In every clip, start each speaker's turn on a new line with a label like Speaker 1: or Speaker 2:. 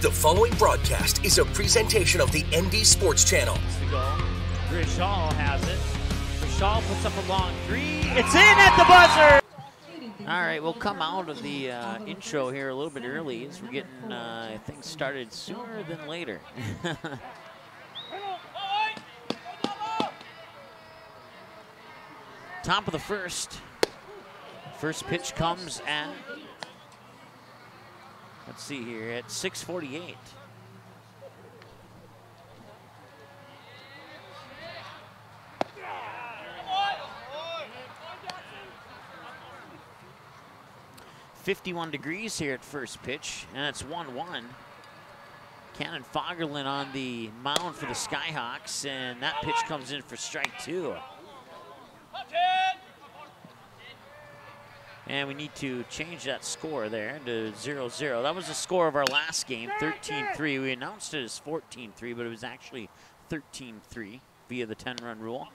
Speaker 1: The following broadcast is a presentation of the ND Sports Channel.
Speaker 2: To go. Grishal has it. Grishal puts up a long three. It's in at the buzzer! All right, we'll come out of the intro here a little bit early as we're getting things started sooner than later. Top of the first. First pitch comes at, let's see here, at 6:48. .51 degrees here at first pitch, and it's 1-1. Cannon Fagerlund on the mound for the Skyhawks, and that pitch comes in for strike two. And we need to change that score there to 0-0. That was the score of our last game, 13-3. We announced it as 14-3, but it was actually 13-3 via the 10-run rule.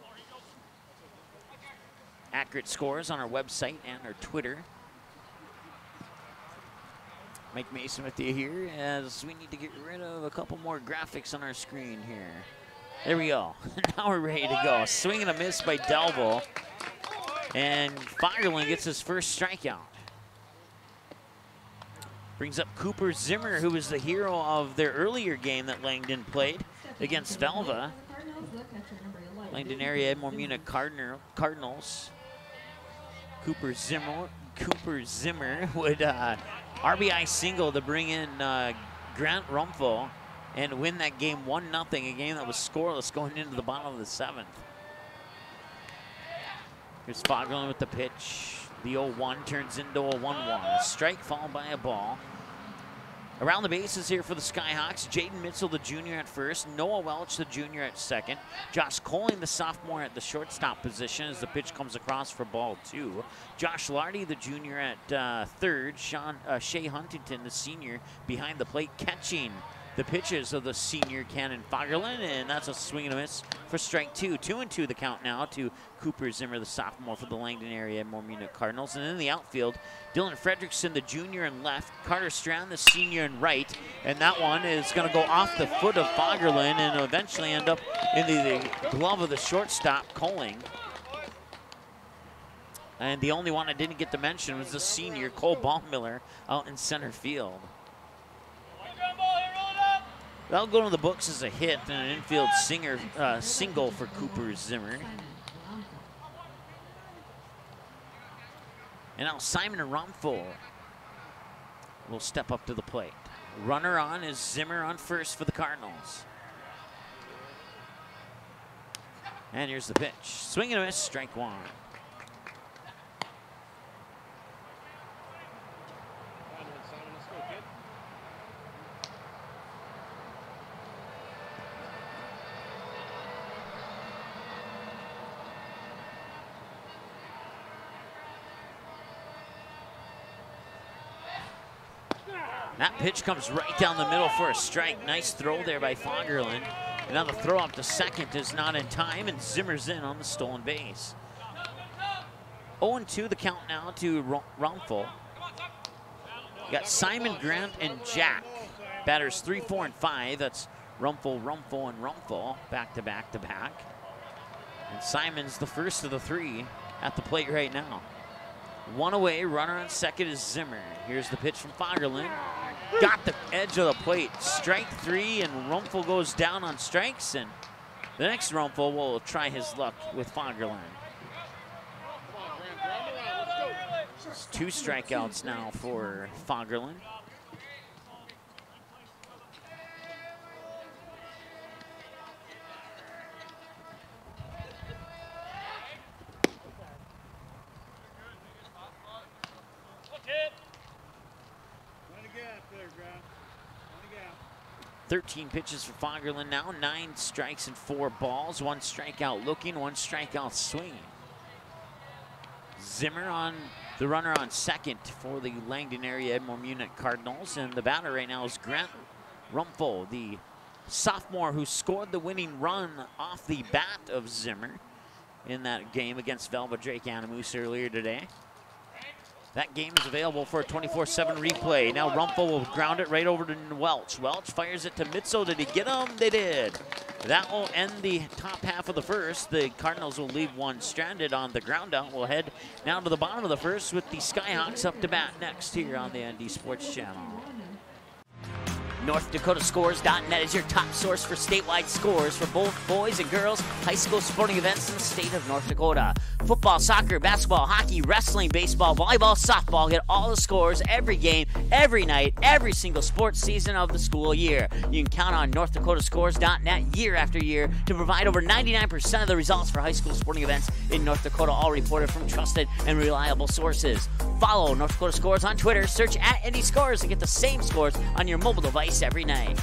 Speaker 2: Accurate scores on our website and our Twitter. Mike Mason with you here as we need to get rid of a couple more graphics on our screen here. There we go. Now we're ready to go. Swing and a miss by Delville. And Fagerlund gets his first strikeout. Brings up Cooper Zimmer, who was the hero of their earlier game that Langdon played against Velva. Langdon area Edmore Munich Cardinals. Cooper Zimmer would RBI single to bring in Grant Rumpel and win that game 1-0, a game that was scoreless going into the bottom of the seventh. Here's Fagerlund with the pitch. The 0-1 turns into a 1-1. A strike followed by a ball. Around the bases here for the Skyhawks. Jaden Mitchell, the junior, at first. Noah Welch, the junior, at second. Josh Coling, the sophomore, at the shortstop position as the pitch comes across for ball two. Josh Lardy, the junior, at third. Shea Huntington, the senior, behind the plate, catching the pitches of the senior Cannon Fagerlund, and that's a swing and a miss for strike two. 2-2 the count now to Cooper Zimmer, the sophomore for the Langdon area Edmore Munich Cardinals. And in the outfield, Dylan Fredrickson, the junior, in left. Carter Strand, the senior, in right. And that one is going to go off the foot of Fagerlund and eventually end up in the glove of the shortstop, Coling. And the only one I didn't get to mention was the senior, Cole Baumiller, out in center field. That'll go to the books as a hit and an infield single for Cooper Zimmer. And now Simon Rumpel will step up to the plate. Runner on is Zimmer on first for the Cardinals. And here's the pitch. Swing and a miss, strike one. That pitch comes right down the middle for a strike. Nice throw there by Fagerlund. And now the throw up to second is not in time, and Zimmer's in on the stolen base. 0-2 the count now to Rumpel. You got Simon, Grant, and Jack. Batters 3, 4, and 5. That's Rumpel, and Rumpel back to back to back. And Simon's the first of the three at the plate right now. One away, runner on second is Zimmer. Here's the pitch from Fagerlund. Got the edge of the plate. Strike three, and Rumpel goes down on strikes, and the next Rumpel will try his luck with Fagerlund. It's 2 strikeouts now for Fagerlund. .13 pitches for Fagerlund now, 9 strikes and 4 balls, 1 strikeout looking, 1 strikeout swinging. Zimmer on the runner on second for the Langdon area Edmore Munich Cardinals, and the batter right now is Grant Rumpel, the sophomore who scored the winning run off the bat of Zimmer in that game against Velva Drake Animus earlier today. That game is available for a 24/7 replay. Now Rumpel will ground it right over to Welch. Welch fires it to Mitzel. Did he get him? They did. That will end the top half of the first. The Cardinals will leave one stranded on the ground out. We'll head now to the bottom of the first with the Skyhawks up to bat next here on the ND Sports Channel. NorthDakotaScores.net is your top source for statewide scores for both boys and girls high school sporting events in the state of North Dakota. Football, soccer, basketball, hockey, wrestling, baseball, volleyball, softball. Get all the scores every game, every night, every single sports season of the school year. You can count on NorthDakotaScores.net year after year to provide over 99% of the results for high school sporting events in North Dakota, all reported from trusted and reliable sources. Follow North Dakota Scores on Twitter, search @NDScores and get the same scores on your mobile device every night.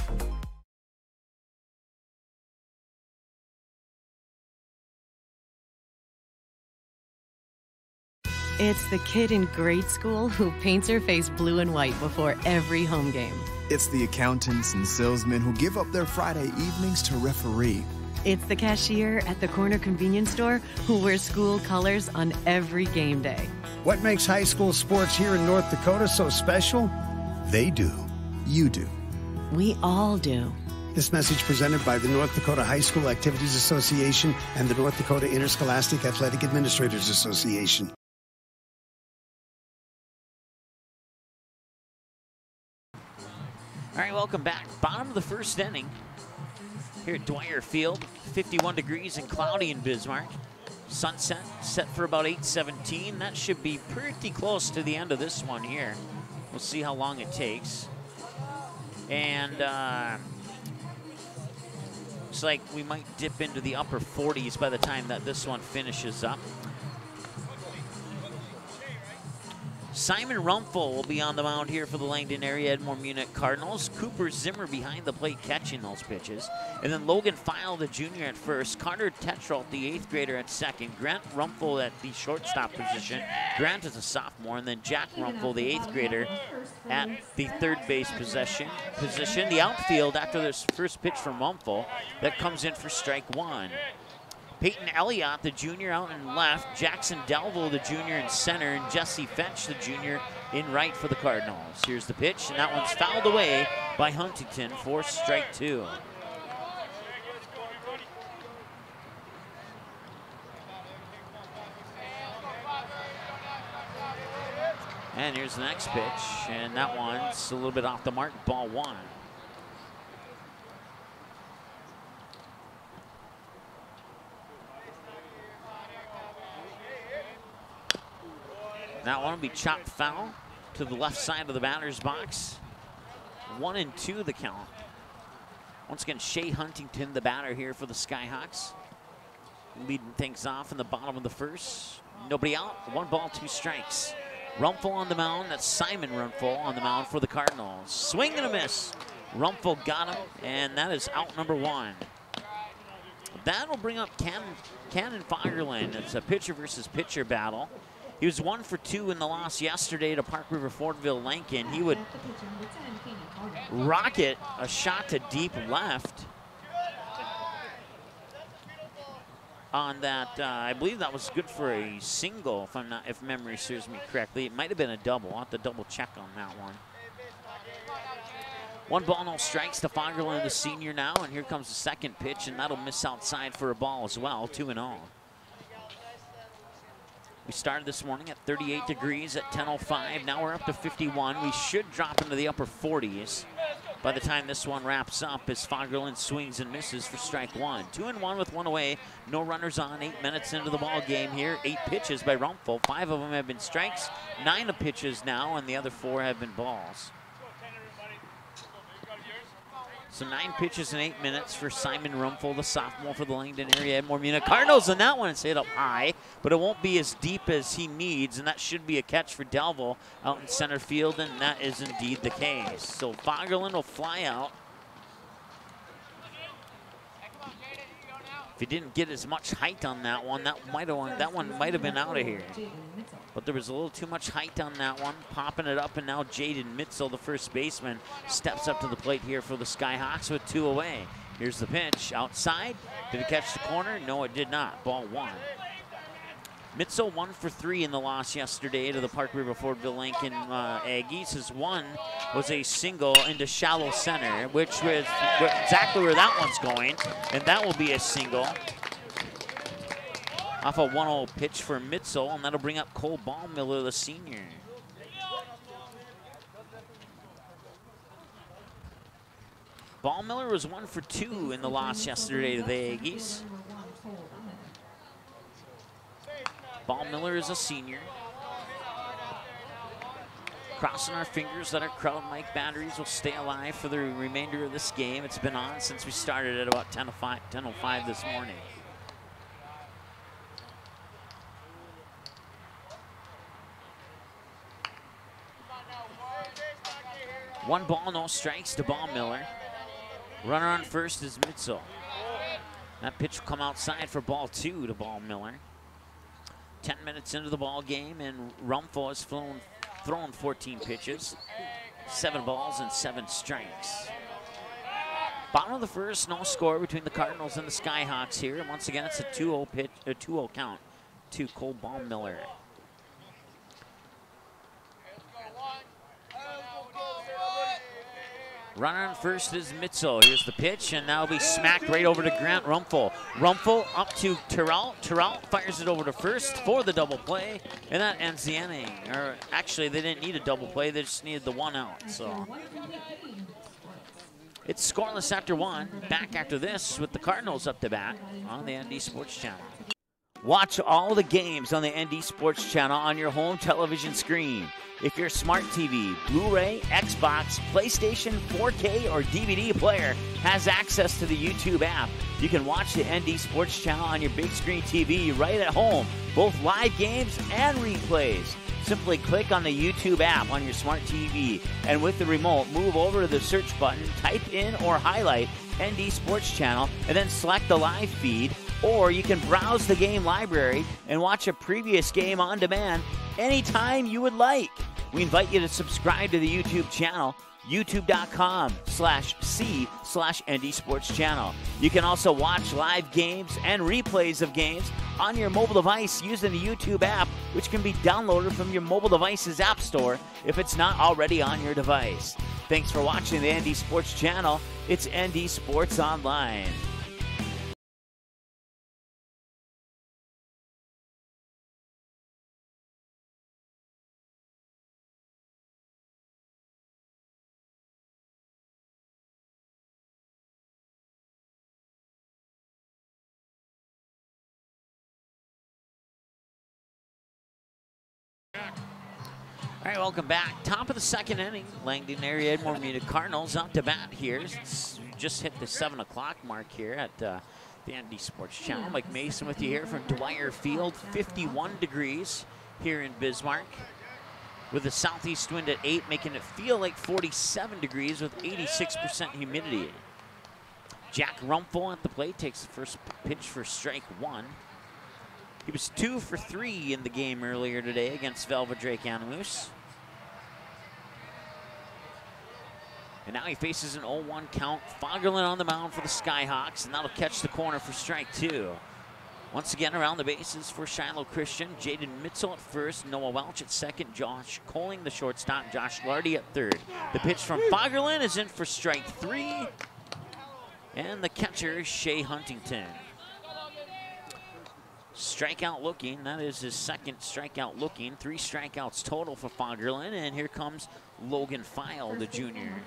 Speaker 3: It's the kid in grade school who paints her face blue and white before every home game.
Speaker 4: It's the accountants and salesmen who give up their Friday evenings to referee.
Speaker 3: It's the cashier at the corner convenience store who wears school colors on every game day.
Speaker 5: What makes high school sports here in North Dakota so special?
Speaker 4: They do. You do.
Speaker 3: We all do.
Speaker 5: This message presented by the North Dakota High School Activities Association and the North Dakota Interscholastic Athletic Administrators Association.
Speaker 2: All right, welcome back. Bottom of the first inning here at Dwyer Field. 51 degrees and cloudy in Bismarck. Sunset set for about 8:17. That should be pretty close to the end of this one here. We'll see how long it takes. And looks like we might dip into the upper 40s by the time that this one finishes up. Simon Rumpel will be on the mound here for the Langdon area Edmore Munich Cardinals. Cooper Zimmer behind the plate catching those pitches. And then Logan File, the junior, at first. Carter Tetrault, the 8th grader, at second. Grant Rumpel at the shortstop position. Grant is a sophomore. And then Jack Rumpel, the 8th grader, at the third base position. The outfield after this first pitch from Rumpel, that comes in for strike one. Peyton Elliott, the junior, out in left. Jackson Delville, the junior, in center. And Jesse Fetch, the junior, in right for the Cardinals. Here's the pitch, and that one's fouled away by Huntington for strike two. And here's the next pitch, and that one's a little bit off the mark, ball one. That one will be chopped foul to the left side of the batter's box. 1-2 the count. Once again, Shea Huntington, the batter here for the Skyhawks, leading things off in the bottom of the first. Nobody out, 1 ball, 2 strikes. Rumpel on the mound, that's Simon Rumpel on the mound for the Cardinals. Swing and a miss. Rumpel got him, and that is out number 1. That'll bring up Cannon Fagerland. It's a pitcher versus pitcher battle. He was 1 for 2 in the loss yesterday to Park River Fortville Lincoln. He would rocket a shot to deep left on that. I believe that was good for a single, if memory serves me correctly. It might have been a double. I'll have to double check on that one. 1 ball, no strikes to Fagerland, the senior now, and here comes the second pitch, and that'll miss outside for a ball as well, 2-0. We started this morning at 38 degrees at 10:05. Now we're up to 51. We should drop into the upper 40s by the time this one wraps up as Fagerland swings and misses for strike one. 2-1 with 1 away. No runners on. 8 minutes into the ball game here. 8 pitches by Rumpel. 5 of them have been strikes. 9 of pitches now, and the other 4 have been balls. So 9 pitches in 8 minutes for Simon Rumpel, the sophomore for the Langdon area Edmore Munich Cardinals. And that one is hit up high, but it won't be as deep as he needs, and that should be a catch for Delville out in center field, and that is indeed the case. So Fagerland will fly out. If he didn't get as much height on that one, that one might have been out of here. But there was a little too much height on that one. Popping it up, and now Jaden Mitzel, the first baseman, steps up to the plate here for the Skyhawks with 2 away. Here's the pitch outside. Did it catch the corner? No, it did not. Ball 1. Mitzel 1 for 3 in the loss yesterday to the Park River Fordville Lincoln Aggies. His one was a single into shallow center, which was exactly where that one's going, and that will be a single off a 1-0 pitch for Mitzel, and that'll bring up Cole Baumiller, the senior. Baumiller was 1 for 2 in the loss yesterday to the Aggies. Baumiller is a senior. Crossing our fingers that our crowd mic batteries will stay alive for the remainder of this game. It's been on since we started at about 10:05 this morning. One ball, no strikes to Baumiller. Runner on first is Mitzel. That pitch will come outside for ball 2 to Baumiller. 10 minutes into the ball game, and Rumpfo has thrown 14 pitches, 7 balls and 7 strikes. Bottom of the first, no score between the Cardinals and the Skyhawks here. And once again, it's a 2-0 pitch, a 2-0 count to Cole Baumiller. Runner on first is Mitzel. Here's the pitch, and now be smacked right over to Grant Rumpfo. Rumpfo up to Terrell. Terrell fires it over to first for the double play, and that ends the inning. Or actually, they didn't need a double play. They just needed the 1 out. So it's scoreless after 1. Back after this with the Cardinals up to bat on the ND Sports Channel. Watch all the games on the ND Sports Channel on your home television screen. If your smart TV, Blu-ray, Xbox, PlayStation, 4K, or DVD player has access to the YouTube app, you can watch the ND Sports Channel on your big screen TV right at home, both live games and replays. Simply click on the YouTube app on your smart TV, and with the remote, move over to the search button, type in or highlight ND Sports Channel, and then select the live feed. Or you can browse the game library and watch a previous game on demand anytime you would like. We invite you to subscribe to the YouTube channel, youtube.com/c/ND Sports Channel. You can also watch live games and replays of games on your mobile device using the YouTube app, which can be downloaded from your mobile device's app store if it's not already on your device. Thanks for watching the ND Sports Channel. It's ND Sports Online. All right, welcome back. Top of the second inning. Langdon area Edmore Munich Cardinals up to bat here. It's just hit the 7 o'clock mark here at the ND Sports Channel. Mike Mason with you here from Dwyer Field. 51 degrees here in Bismarck, with a southeast wind at 8, making it feel like 47 degrees with 86% humidity. Jack Rumpfo at the plate takes the first pitch for strike 1. He was 2 for 3 in the game earlier today against Velva Drake Animus. And now he faces an 0-1 count. Fagerlin on the mound for the Skyhawks, and that'll catch the corner for strike 2. Once again, around the bases for Shiloh Christian. Jaden Mitzel at first, Noah Welch at second, Josh Coling the shortstop, Josh Lardy at third. The pitch from Fagerlin is in for strike 3. And the catcher is Shea Huntington. Strikeout looking, that is his second strikeout looking. 3 strikeouts total for Fagerlin, and here comes Logan File, the junior.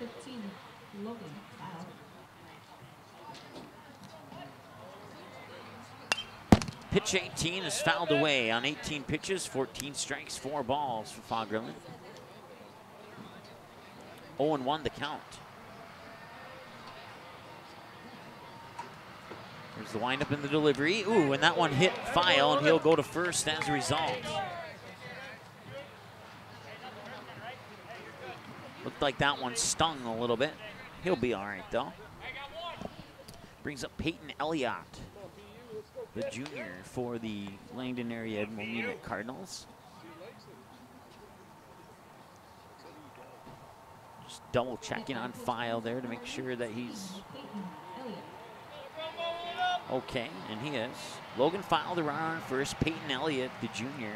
Speaker 2: Pitch 18 is fouled away on 18 pitches, 14 strikes, 4 balls for Fagerlin. 0-1 the count. There's the windup in the delivery. Ooh, and that one hit File, and he'll go to first as a result. Looked like that one stung a little bit. He'll be all right, though. Brings up Peyton Elliott, the junior for the Langdon area Edmore Munich Cardinals. Just double checking on File there to make sure that he's Okay, and he is. Logan File, the runner on first. Peyton Elliott, the junior.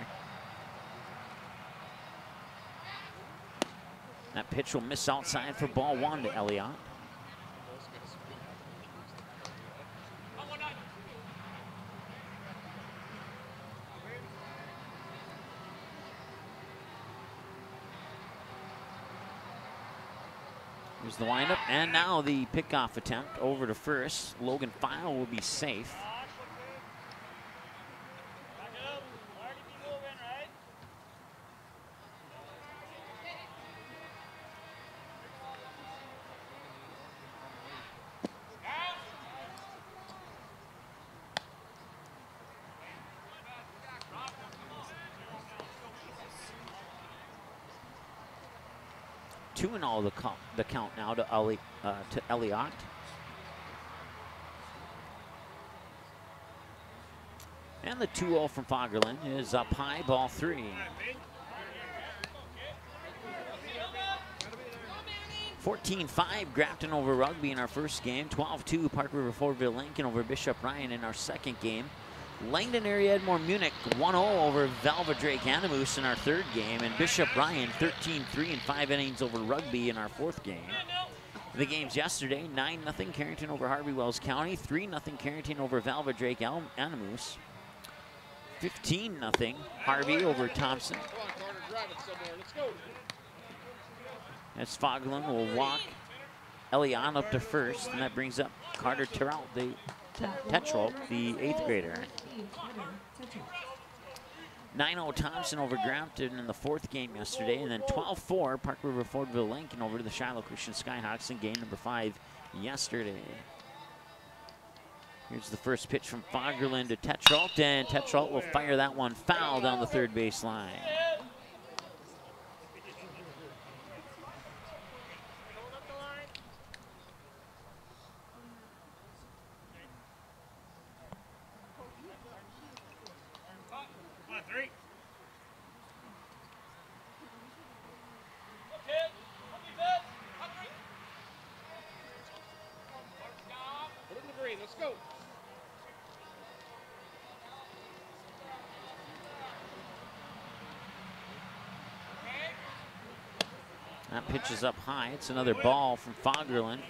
Speaker 2: That pitch will miss outside for ball one to Elliott. Here's the windup, and now the pickoff attempt over to first. Logan File will be safe. Two and all the count now to Elliott. And the 2-0 from Fagerlund is up high, ball 3. 14-5 Grafton over Rugby in our first game. 12-2 Park River Fordville Lincoln over Bishop Ryan in our second game. Langdon area Edmore Munich 1-0 over Valvadrake Animus in our third game, and Bishop Ryan 13-3 in 5 innings over Rugby in our fourth game. The games yesterday: 9-0 Carrington over Harvey Wells County, 3-0 Carrington over Valvadrake Animus, 15-0 Harvey over Thompson. As Fagerlund will walk Elian up to first, and that brings up Carter Terrell, Tetrol, the 8th grader. 9-0 Thompson over Grafton in the fourth game yesterday, and then 12-4 Park River Fordville Lincoln over the Shiloh Christian Skyhawks in game number 5 yesterday. Here's the first pitch from Fagerlund to Tetrol, and Tetrol will fire that one foul down the third base line. That pitch is up high. It's another ball from Fagerlund,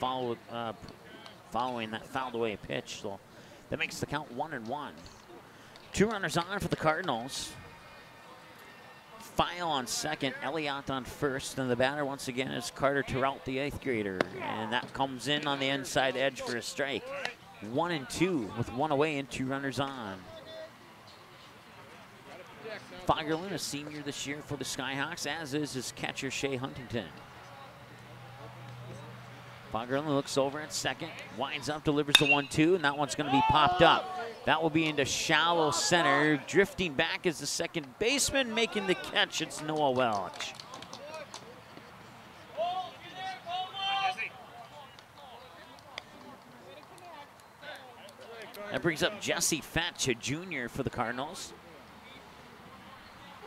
Speaker 2: following that fouled away pitch. So that makes the count 1-1. 2 runners on for the Cardinals. File on second, Elliott on first, and the batter once again is Carter Terrell, the 8th grader, and that comes in on the inside edge for a strike. 1-2 with 1 away and 2 runners on. Fagerlund, a senior this year for the Skyhawks, as is his catcher, Shea Huntington. Fagerlund looks over at second, winds up, delivers the 1-2, and that one's going to be popped up. That will be into shallow center. Drifting back is the second baseman, making the catch. It's Noah Welch. That brings up Jesse Fetch, a junior for the Cardinals,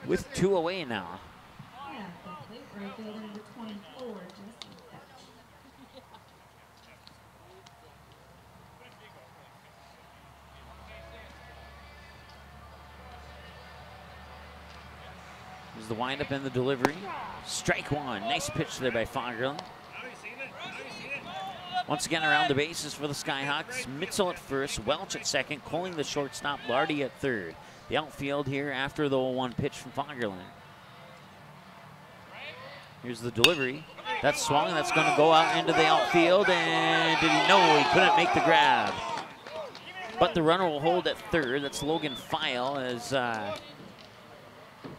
Speaker 2: with 2 away now. There's the windup and the delivery. Strike one. Nice pitch there by Fagerlund. Once again around the bases for the Skyhawks. Mitchell at first, Welch at second, Coling the shortstop, Lardy at third. The outfield here after the 0-1 pitch from Fagerlund. Here's the delivery. That's swung, that's going to go out into the outfield, and did he know he couldn't make the grab? But the runner will hold at third. That's Logan File, as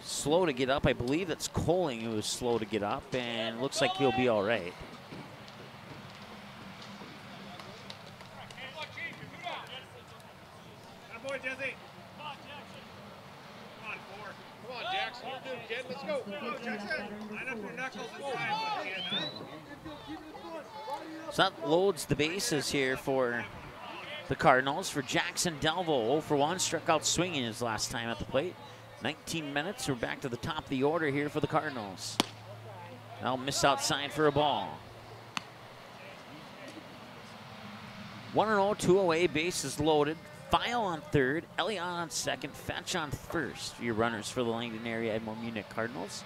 Speaker 2: slow to get up. I believe that's Coling who was slow to get up, and looks like he'll be all right. So that loads the bases here for the Cardinals. For Jackson Delvaux, 0 for 1, struck out swinging his last time at the plate. 19 minutes, we're back to the top of the order here for the Cardinals. Now miss outside for a ball. 1-0, 2 away, bases loaded. File on third, Elliott on second, Fetch on first. Your runners for the Langdon area Edmore Munich Cardinals.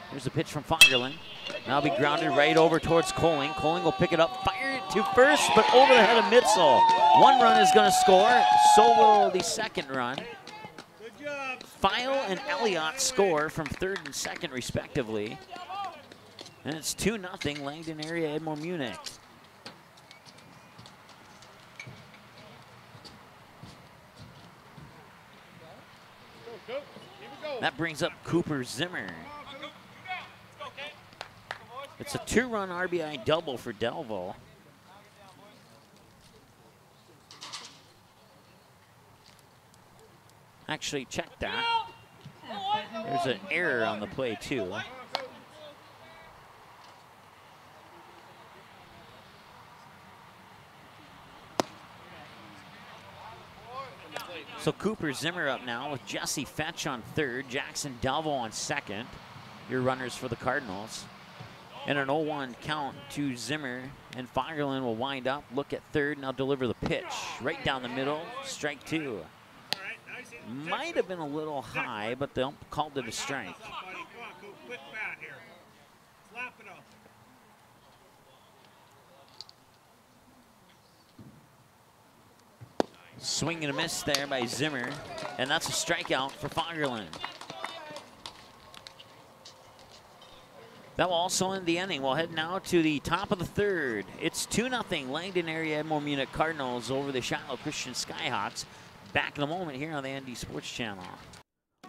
Speaker 2: Here's a pitch from Fagerlund. Now be grounded right over towards Kohling. Kohling will pick it up, fire it to first, but over the head of Mitzel. One run is going to score, so will the second run.
Speaker 6: Good job.
Speaker 2: File and Elliott score from third and second, respectively. And it's 2-0 Langdon area Edmore Munich. That brings up Cooper Zimmer. It's a 2-run RBI double for Delville. Actually, check that. There's an error on the play, too. So Cooper Zimmer up now with Jesse Fetch on third, Jackson Delville on second. Your runners for the Cardinals. And an 0-1 count to Zimmer, and Fagerlund will wind up, look at third, now deliver the pitch. Right down the middle, strike two. Might have been a little high, but the ump called it a strike. Swing and a miss there by Zimmer, and that's a strikeout for Fagerlund. That will also end the inning. We'll head now to the top of the third. It's 2-0 Langdon area Edmore Munich Cardinals over the Shiloh Christian Skyhawks. Back in a moment here on the ND Sports Channel.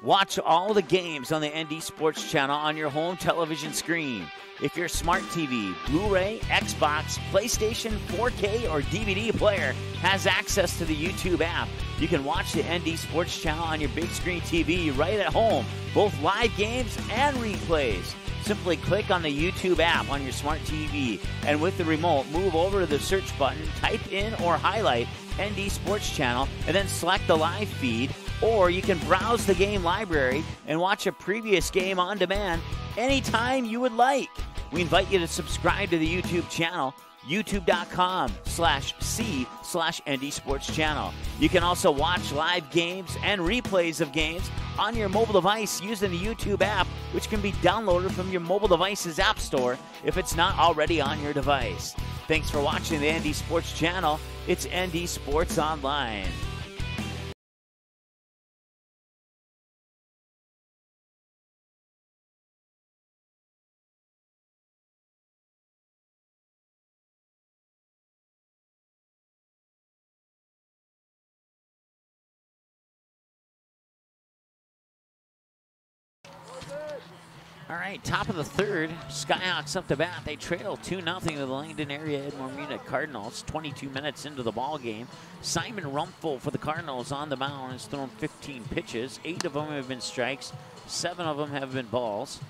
Speaker 2: Watch all the games on the ND Sports Channel on your home television screen. If your smart TV, Blu-ray, Xbox, PlayStation, 4K, or DVD player has access to the YouTube app, you can watch the ND Sports Channel on your big screen TV right at home, both live games and replays. Simply click on the YouTube app on your smart TV, and with the remote, move over to the search button, type in or highlight ND Sports Channel, and then select the live feed. Or you can browse the game library and watch a previous game on demand anytime you would like. We invite you to subscribe to the YouTube channel, youtube.com/c/ND Sports Channel. You can also watch live games and replays of games on your mobile device using the YouTube app, which can be downloaded from your mobile device's app store if it's not already on your device. Thanks for watching the ND Sports Channel. It's ND Sports Online. All right, top of the third, Skyhawks up to bat. They trail 2-0 to the Langdon area Edmore Munich Cardinals. 22 minutes into the ball game. Simon Rumpfel for the Cardinals on the mound has thrown 15 pitches. 8 of them have been strikes. 7 of them have been balls.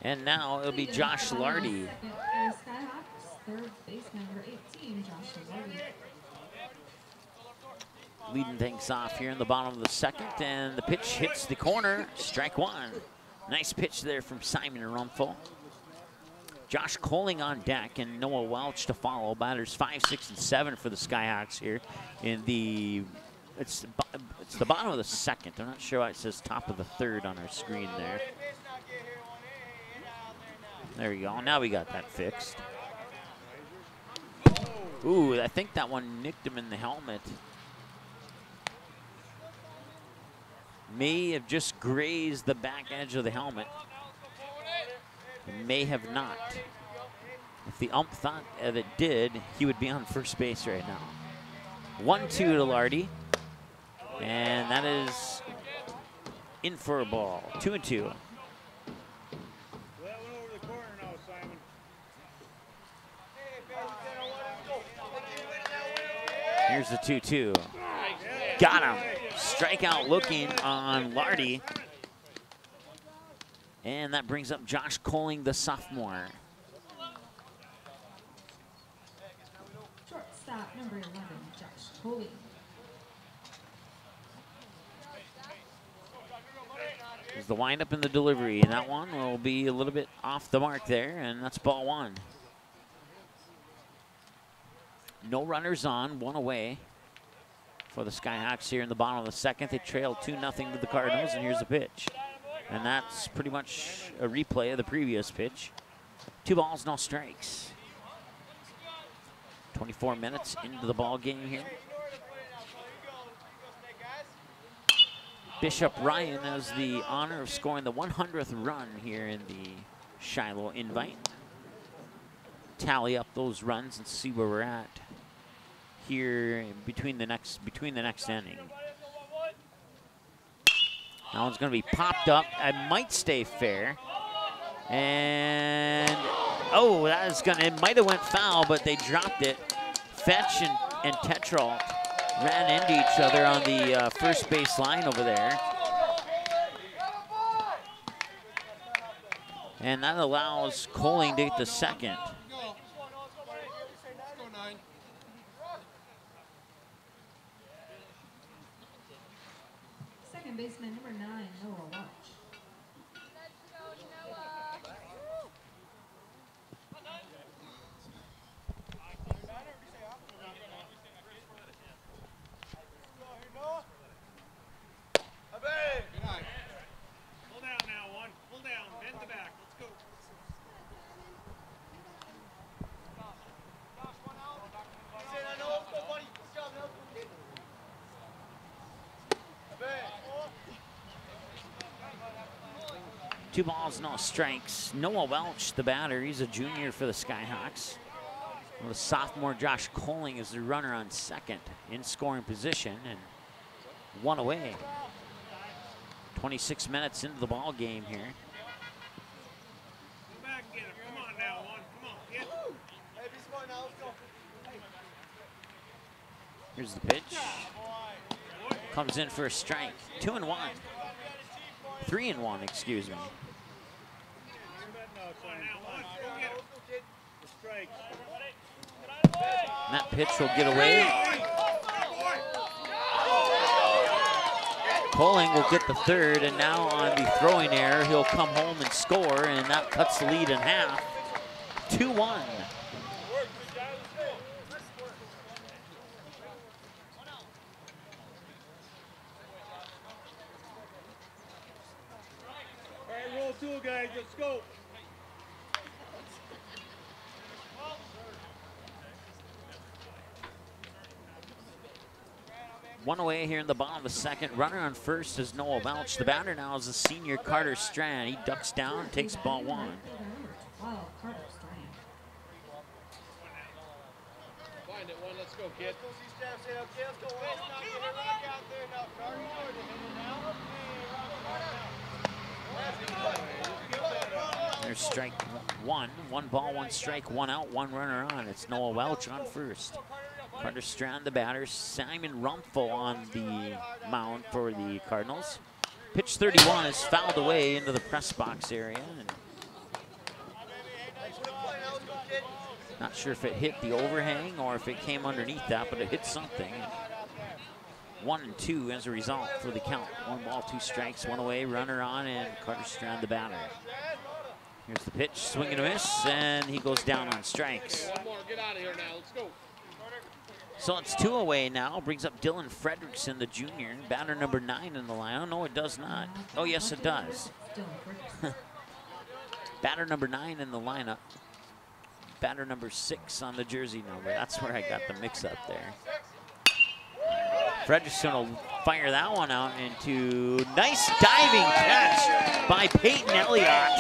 Speaker 2: And now it'll be Josh Lardy. Leading things off here in the bottom of the second, and the pitch hits the corner, strike one. Nice pitch there from Simon Rumpfel. Josh Kohling on deck and Noah Welch to follow. Batters 5, 6, and 7 for the Skyhawks here in the, it's the bottom of the second. I'm not sure why it says top of the third on our screen there. There we go. Now we got that fixed. Ooh, I think that one nicked him in the helmet. May have just grazed the back edge of the helmet. May have not. If the ump thought that it did, he would be on first base right now. 1-2 to Lardy. And that is in for a ball. 2-2. Here's the 2-2. Got him. Strikeout looking on Lardy. And that brings up Josh Kohling, the sophomore.
Speaker 7: Shortstop number 11, Josh Kohling.
Speaker 2: There's the windup and the delivery, and that one will be a little bit off the mark there, and that's ball one. No runners on, one away for the Skyhawks here in the bottom of the second. They trail 2-0 to the Cardinals, and here's the pitch. And that's pretty much a replay of the previous pitch. 2 balls, no strikes. 24 minutes into the ball game here. Bishop Ryan has the honor of scoring the 100th run here in the Shiloh invite. Tally up those runs and see where we're at here between the next inning. That one's going to be popped up. I might stay fair. And oh, that is gonna. It might have went foul, but they dropped it. Fetch and Tetrol ran into each other on the first base line over there. And that allows Coling to get the second.
Speaker 7: Second baseman number 9, Noah Welch.
Speaker 2: Two balls, no strikes. Noah Welch, the batter, he's a junior for the Skyhawks. Well, the sophomore Josh Coling is the runner on second in scoring position, and one away. 26 minutes into the ball game here.
Speaker 6: Come back and get him. Come on now, one. Come on, get him. Hey, be smart now. Let's go.
Speaker 2: Here's the pitch. Comes in for a strike. 2-1. 3-1, excuse me. And that pitch will get away. Coling will get the third, and now on the throwing error, he'll come home and score, and that cuts the lead in half. 2-1.
Speaker 6: Roll 2, guys. Let's go.
Speaker 2: One away here in the bottom of the second. Runner on first is Noah Welch. The batter now is the senior Carter Strand. He ducks down, takes ball one.
Speaker 6: Find it, one. Let's go, kid.
Speaker 2: There's strike one. 1 ball, 1 strike, 1 out, 1 runner on. It's Noah Welch on first. Carter Strand, the batter. Simon Rumpfo on the mound for the Cardinals. Pitch 31 is fouled away into the press box area. And not sure if it hit the overhang or if it came underneath that, but it hit something. 1-2 as a result for the count. 1 ball, 2 strikes, 1 away, runner on, and Carter Strand, the batter. Here's the pitch, swing and a miss, and he goes down on strikes.
Speaker 6: One more, get out of here now. Let's go.
Speaker 2: So it's 2 away now. Brings up Dylan Fredrickson, the junior. Batter number 9 in the lineup. No, it does not. Oh, yes, it does. Batter number 9 in the lineup. Batter number 6 on the jersey number. That's where I got the mix-up there. Fredrickson will fire that one out into nice diving catch by Peyton Elliott.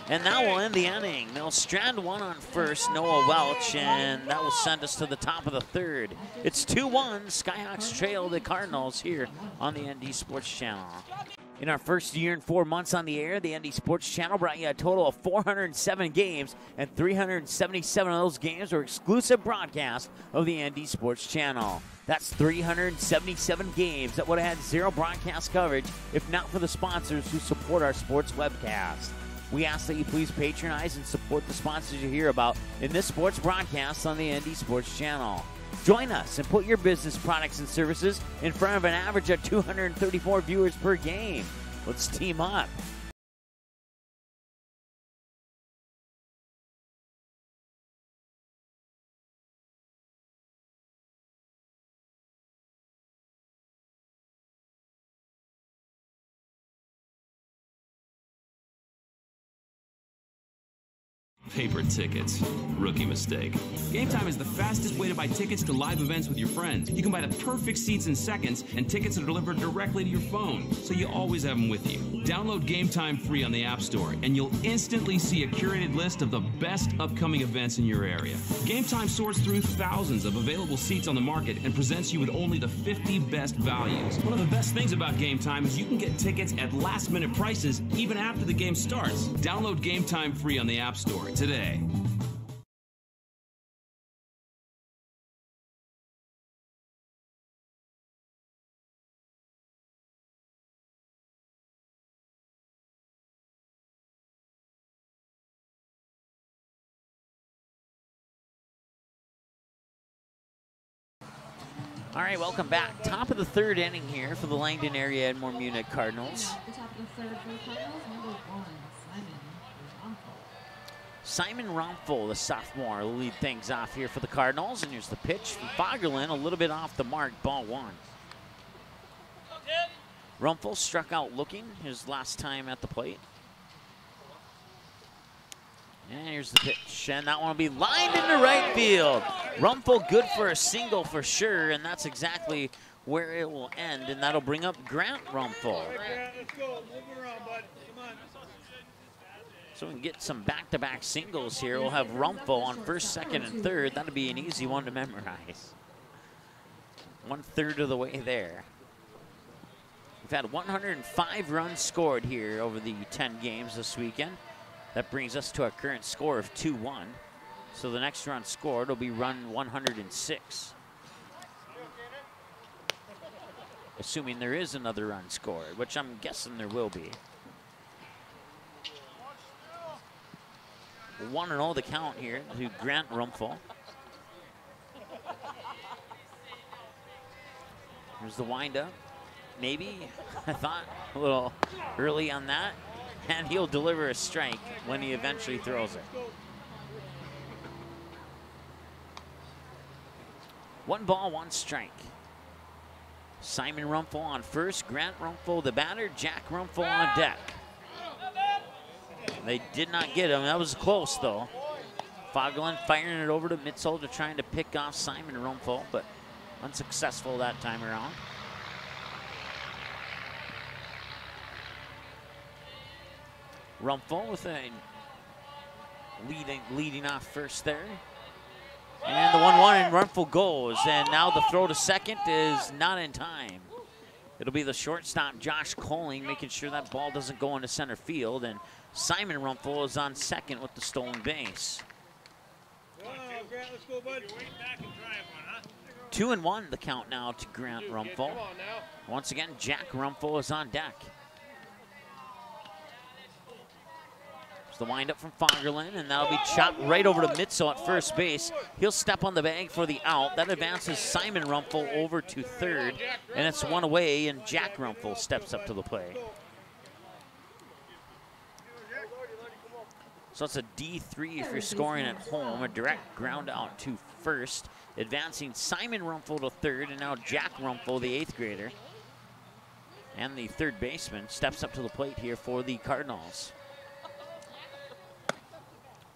Speaker 2: And that will end the inning. They'll Strand 1 on first, Noah Welch, and that will send us to the top of the third. It's 2-1. Skyhawks trail the Cardinals here on the ND Sports Channel. In our first year and 4 months on the air, the ND Sports Channel brought you a total of 407 games, and 377 of those games were exclusive broadcasts of the ND Sports Channel. That's 377 games that would have had 0 broadcast coverage if not for the sponsors who support our sports webcast. We ask that you please patronize and support the sponsors you hear about in this sports broadcast on the ND Sports Channel. Join us and put your business products and services in front of an average of 234 viewers per game. Let's team up.
Speaker 8: Paper tickets. Rookie mistake. Game Time is the fastest way to buy tickets to live events with your friends. You can buy the perfect seats in seconds, and tickets are delivered directly to your phone, so you always have them with you. Download Game Time free on the App Store, and you'll instantly see a curated list of the best upcoming events in your area. Game Time sorts through thousands of available seats on the market and presents you with only the 50 best values. One of the best things about Game Time is you can get tickets at last-minute prices even after the game starts. Download Game Time free on the App Store today.
Speaker 2: All right, welcome back. Top of the third inning here for the Langdon area Edmore Munich Cardinals.
Speaker 7: At the top of the third for the Cardinals, number 1,
Speaker 2: Simon Rumpel, the sophomore, will lead things off here for the Cardinals. And here's the pitch from Fagerlin, a little bit off the mark, ball 1. Rumpel struck out looking his last time at the plate. And here's the pitch, and that one will be lined into right field. Rumpel good for a single for sure, and that's exactly where it will end, and that'll bring up Grant Rumpel.
Speaker 6: Let's go. Move around, bud. Come on.
Speaker 2: So we can get some back-to-back singles here. We'll have Rumpel on first, second, and third. That'll be an easy one to memorize. 1/3 of the way there. We've had 105 runs scored here over the 10 games this weekend. That brings us to our current score of 2-1. So the next run scored will be run 106. Assuming there is another run scored, which I'm guessing there will be. 1-0 the count here to Grant Rumpel. Here's the windup. Maybe, I thought, a little early on that. And he'll deliver a strike when he eventually throws it. 1 ball, 1 strike. Simon Rumpel on first, Grant Rumpel the batter, Jack Rumpel on deck. They did not get him. That was close, though. Fagerlin firing it over to Mitzel to trying to pick off Simon Rumpel, but unsuccessful that time around. Rumpel with a leading off first there. And the 1-1 and Rumpel goes. And now the throw to second is not in time. It'll be the shortstop, Josh Coling, making sure that ball doesn't go into center field. And Simon Rumpel is on second with the stolen base. 2-1 the count now to Grant Rumpel. Once again, Jack Rumpel is on deck. The windup from Fagerlin, and that'll be chopped right over to Mitzel at first base. He'll step on the bag for the out. That advances Simon Rumpel over to third, and it's 1 away, and Jack Rumpel steps up to the plate. So it's a D3 if you're scoring at home, a direct ground out to first, advancing Simon Rumpel to third, and now Jack Rumpel, the 8th grader, and the third baseman, steps up to the plate here for the Cardinals.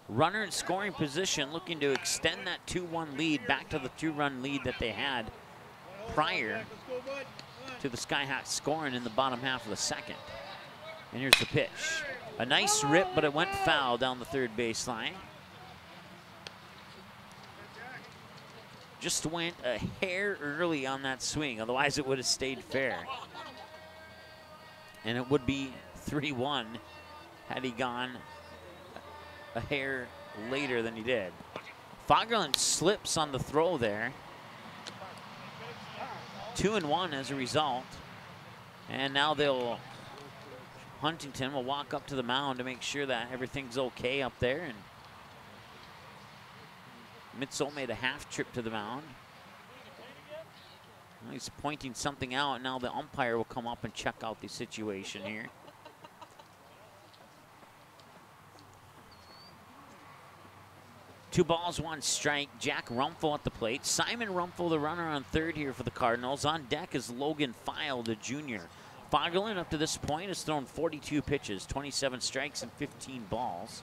Speaker 2: Runner in scoring position, looking to extend that 2-1 lead back to the 2-run lead that they had prior to the Skyhawks scoring in the bottom half of the second. And here's the pitch. A nice rip, but it went foul down the third baseline. Just went a hair early on that swing, otherwise it would have stayed fair. And it would be 3-1 had he gone a hair later than he did. Fagerlin slips on the throw there. 2-1 as a result. And now Huntington will walk up to the mound to make sure that everything's okay up there. And Mitzel made a half trip to the mound. Well, he's pointing something out. Now the umpire will come up and check out the situation here. 2 balls, 1 strike. Jack Rumpel at the plate. Simon Rumpel, the runner on third here for the Cardinals. On deck is Logan File, the junior. Fagerlund, up to this point, has thrown 42 pitches, 27 strikes, and 15 balls.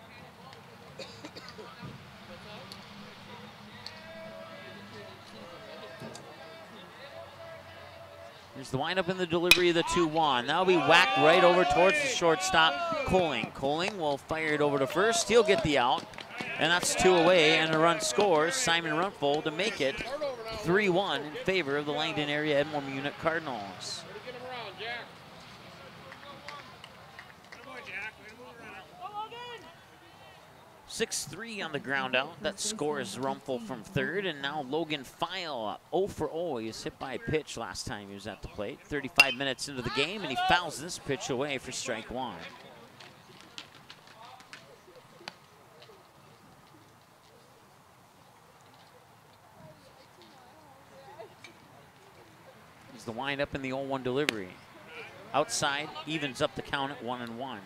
Speaker 2: Here's the windup in the delivery of the 2-1. That'll be whacked right over towards the shortstop, Coling. Coling will fire it over to first. He'll get the out, and that's 2 away, and a run scores. Simon Rumpel to make it 3-1 in favor of the Langdon area Edmore Munich Cardinals. 6-3 on the ground out. That scores Rumpel from third, and now Logan File up 0 for 0. He was hit by a pitch last time he was at the plate. 35 minutes into the game, and he fouls this pitch away for strike 1. Here's the windup in the 0-1 delivery. Outside, evens up the count at 1-1.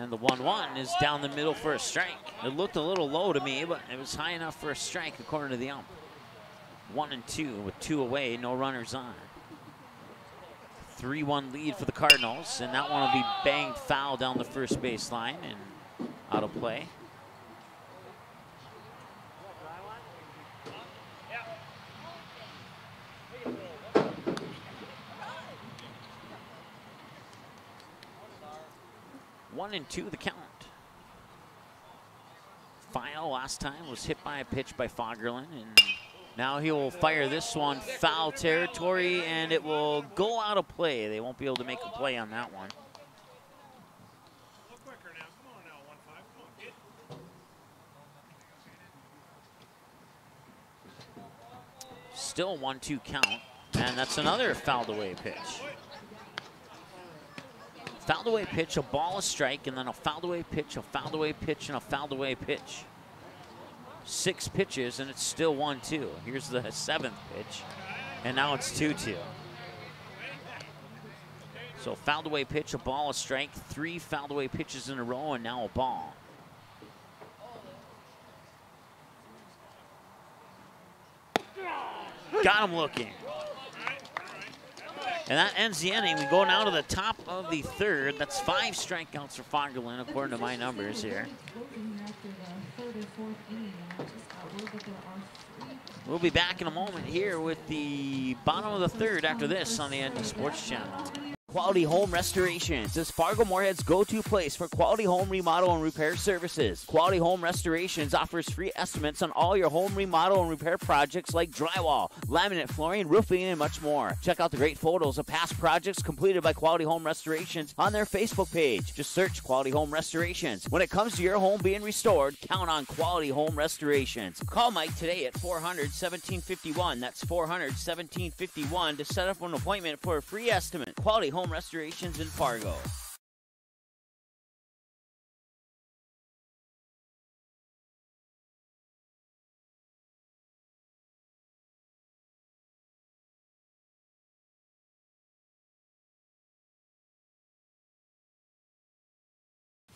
Speaker 2: And the 1-1 is down the middle for a strike. It looked a little low to me, but it was high enough for a strike according to the ump. 1-2 with 2 away, no runners on. 3-1 lead for the Cardinals, and that one will be banged foul down the first baseline and out of play. One and 2 the count. File last time was hit by a pitch by Fagerlund, and now he will fire this one foul territory, and it will go out of play. They won't be able to make a play on that one. Still 1-2 count, and that's another fouled away pitch. Fouled away pitch, a ball, a strike, and then a fouled away pitch, a fouled away pitch, and a fouled away pitch. 6 pitches, and it's still 1-2. Here's the 7th pitch, and now it's 2-2. So fouled away pitch, a ball, a strike, 3 fouled away pitches in a row, and now a ball. Got him looking. And that ends the inning. We go now to the top of the third. That's 5 strikeouts for Fagerlund, according to my numbers here. We'll be back in a moment here with the bottom of the third after this on the ND Sports Channel. Quality Home Restorations is Fargo Moorhead's go-to place for quality home remodel and repair services. Quality Home Restorations offers free estimates on all your home remodel and repair projects like drywall, laminate flooring, roofing, and much more. Check out the great photos of past projects completed by Quality Home Restorations on their Facebook page. Just search Quality Home Restorations. When it comes to your home being restored, count on Quality Home Restorations. Call Mike today at 400-1751. That's 400-1751 to set up an appointment for a free estimate. Quality Home Restorations in Fargo.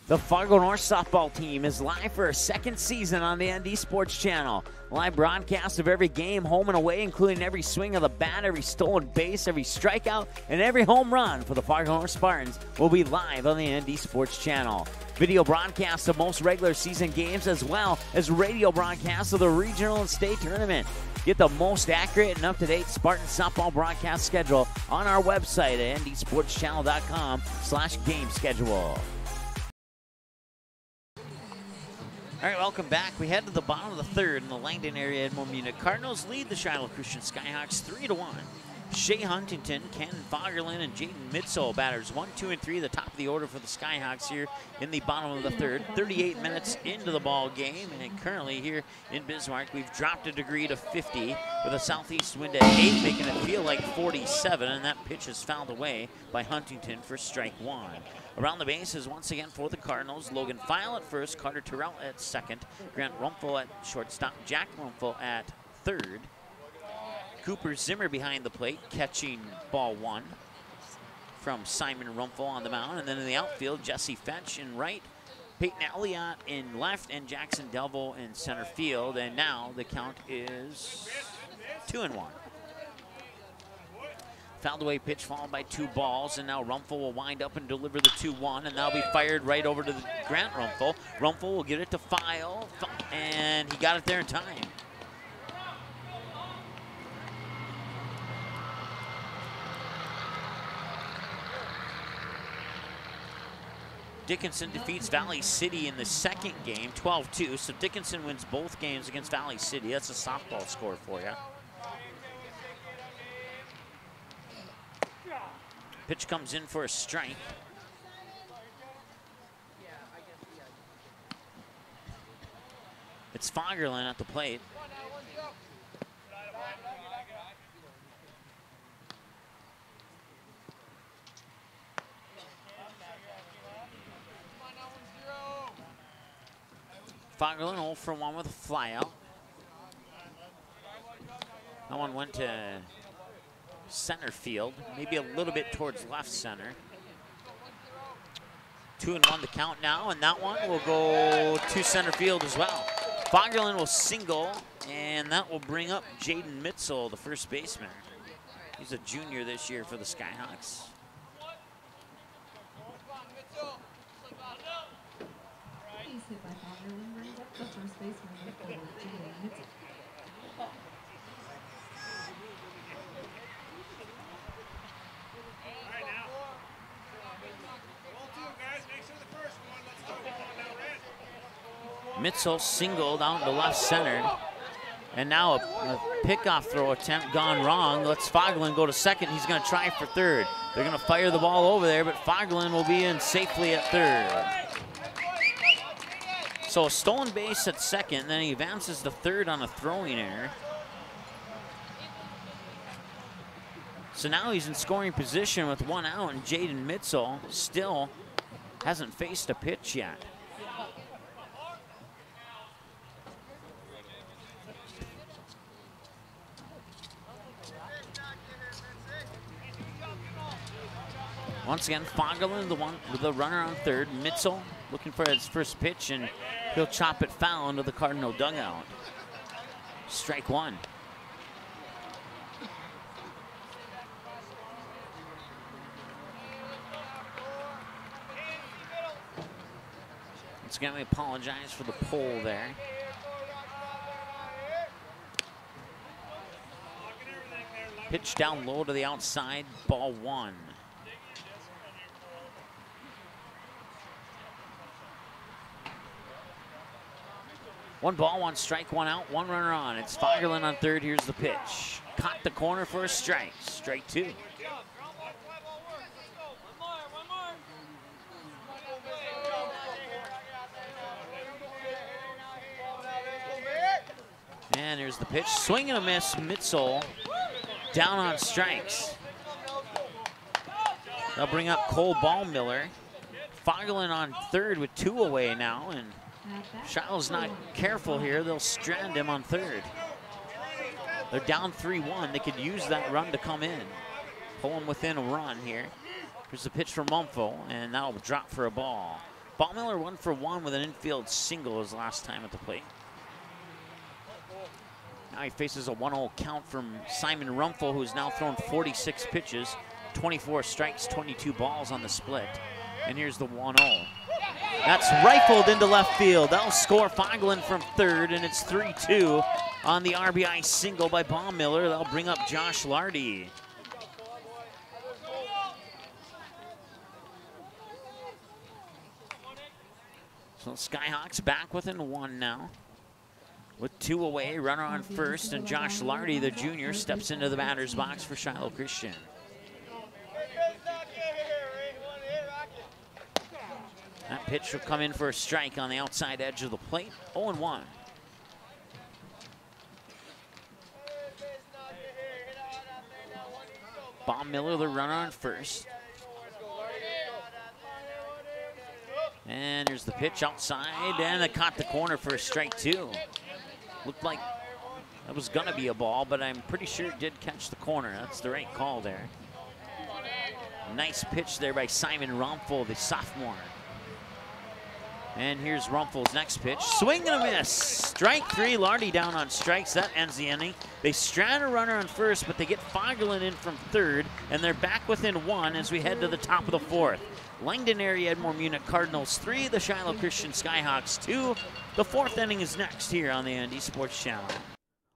Speaker 2: The Fargo North softball team is live for a second season on the ND Sports Channel. Live broadcast of every game, home and away, including every swing of the bat, every stolen base, every strikeout, and every home run for the Fargo North Spartans will be live on the ND Sports Channel. Video broadcasts of most regular season games, as well as radio broadcasts of the regional and state tournament. Get the most accurate and up-to-date Spartan softball broadcast schedule on our website at ndsportschannel.com/game schedule. All right, welcome back. We head to the bottom of the third in the Langdon area. Edmore Munich Cardinals lead the Shiloh Christian Skyhawks 3-1. Shea Huntington, Ken Fagerlund, and Jaden Mitzel batters 1, 2, and 3, the top of the order for the Skyhawks here in the bottom of the third. 38 minutes into the ball game, and currently here in Bismarck, we've dropped a degree to 50 with a southeast wind at 8, making it feel like 47, and that pitch is fouled away by Huntington for strike 1. Around the bases once again for the Cardinals, Logan File at first, Carter Terrell at second, Grant Rumpel at shortstop, Jack Rumpel at third. Cooper Zimmer behind the plate, catching ball 1. from Simon Rumpel on the mound. And then in the outfield, Jesse Fetch in right, Peyton Elliott in left, and Jackson Delville in center field. And now the count is 2-1. Fouled away pitch followed by 2 balls, and now Rumpel will wind up and deliver the 2-1, and that'll be fired right over to the Grant Rumpel. Rumpel will get it to File, and he got it there in time. Dickinson defeats Valley City in the second game, 12-2. So Dickinson wins both games against Valley City. That's a softball score for you. Pitch comes in for a strike. It's Fagerlin at the plate. Fagerlin 0 for 1 with a flyout. That one went to center field, maybe a little bit towards left center. 2-1 the count now, and that one will go to center field as well. Fagerlin will single, and that will bring up Jaden Mitzel, the first baseman. He's a junior this year for the Skyhawks.
Speaker 7: He's hit by Fagerlin, brings up the first baseman for Jaden Mitzel.
Speaker 2: Mitzel singled out to left center. And now a pickoff throw attempt gone wrong. Lets Fagerlin go to second. He's going to try for third. They're going to fire the ball over there, but Fagerlin will be in safely at third. So a stolen base at second, then he advances to third on a throwing error. So now he's in scoring position with 1 out, and Jaden Mitzel still hasn't faced a pitch yet. Once again, Fagerlin, the one with the runner on third. Mitzel looking for his first pitch, and he'll chop it foul into the Cardinal dugout. Strike 1. Once again, we apologize for the pull there. Pitch down low to the outside, ball 1. One ball, 1 strike, 1 out, 1 runner on. It's Fagerlin on third. Here's the pitch. Caught the corner for a strike. Strike 2. And here's the pitch. Swing and a miss. Mitzel down on strikes. They'll bring up Cole Ballmiller. Fagerlin on third with 2 away now, and Shiloh's not careful here. They'll strand him on third. They're down 3-1. They could use that run to come in. Pull him within a run here. Here's the pitch from Mumfo, and that'll drop for a ball. Ballmiller 1 for 1 with an infield single his last time at the plate. Now he faces a 1-0 count from Simon Rumpel, who's now thrown 46 pitches, 24 strikes, 22 balls on the split. And here's the 1-0. That's rifled into left field. That'll score Fagerlin from third, and it's 3-2 on the RBI single by Ballmiller. That'll bring up Josh Lardy. So Skyhawks back within 1 now. With 2 away, runner on first, and Josh Lardy, the junior, steps into the batter's box for Shiloh Christian. That pitch will come in for a strike on the outside edge of the plate. 0-1. Ballmiller, the runner on first. And here's the pitch outside, and it caught the corner for a strike 2. Looked like that was gonna be a ball, but I'm pretty sure it did catch the corner. That's the right call there. Nice pitch there by Simon Rumpel, the sophomore. And here's Rumpel's next pitch. Swing and a miss. Strike three. Lardy down on strikes. That ends the inning. They strand a runner on first, but they get Fagerlund in from third, and they're back within one as we head to the top of the fourth. Langdon area Edmore Munich Cardinals 3, the Shiloh Christian Skyhawks 2. The fourth inning is next here on the ND Sports Channel.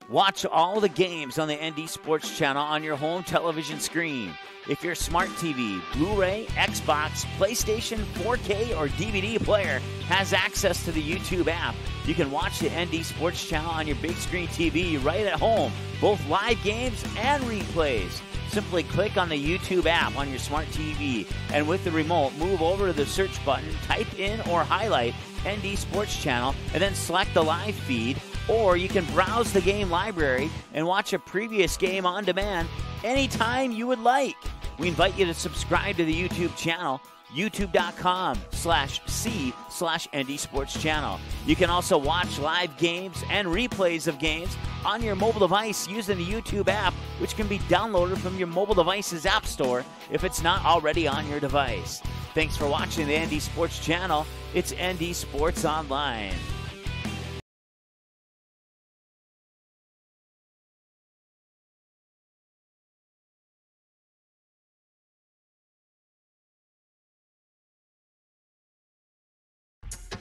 Speaker 2: Watch all the games on the ND Sports Channel on your home television screen. If your smart TV, Blu-ray, Xbox, PlayStation, 4K, or DVD player has access to the YouTube app, you can watch the ND Sports Channel on your big screen TV right at home, both live games and replays. Simply click on the YouTube app on your smart TV, and with the remote, move over to the search button, type in or highlight ND Sports Channel, and then select the live feed. Or you can browse the game library and watch a previous game on demand anytime you would like. We invite you to subscribe to the YouTube channel, youtube.com/c/ND Sports Channel. You can also watch live games and replays of games on your mobile device using the YouTube app, which can be downloaded from your mobile device's app store if it's not already on your device. Thanks for watching the ND Sports Channel. It's ND Sports Online.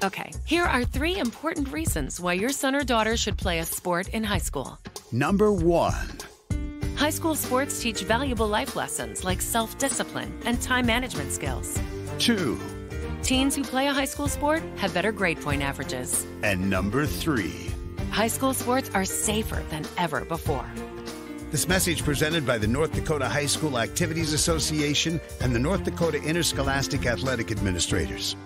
Speaker 9: Okay, here are 3 important reasons why your son or daughter should play a sport in high school.
Speaker 5: Number 1.
Speaker 9: High school sports teach valuable life lessons like self-discipline and time management skills.
Speaker 5: 2.
Speaker 9: Teens who play a high school sport have better grade point averages.
Speaker 5: And number 3.
Speaker 9: High school sports are safer than ever before.
Speaker 5: This message presented by the North Dakota High School Activities Association and the North Dakota Interscholastic Athletic Administrators.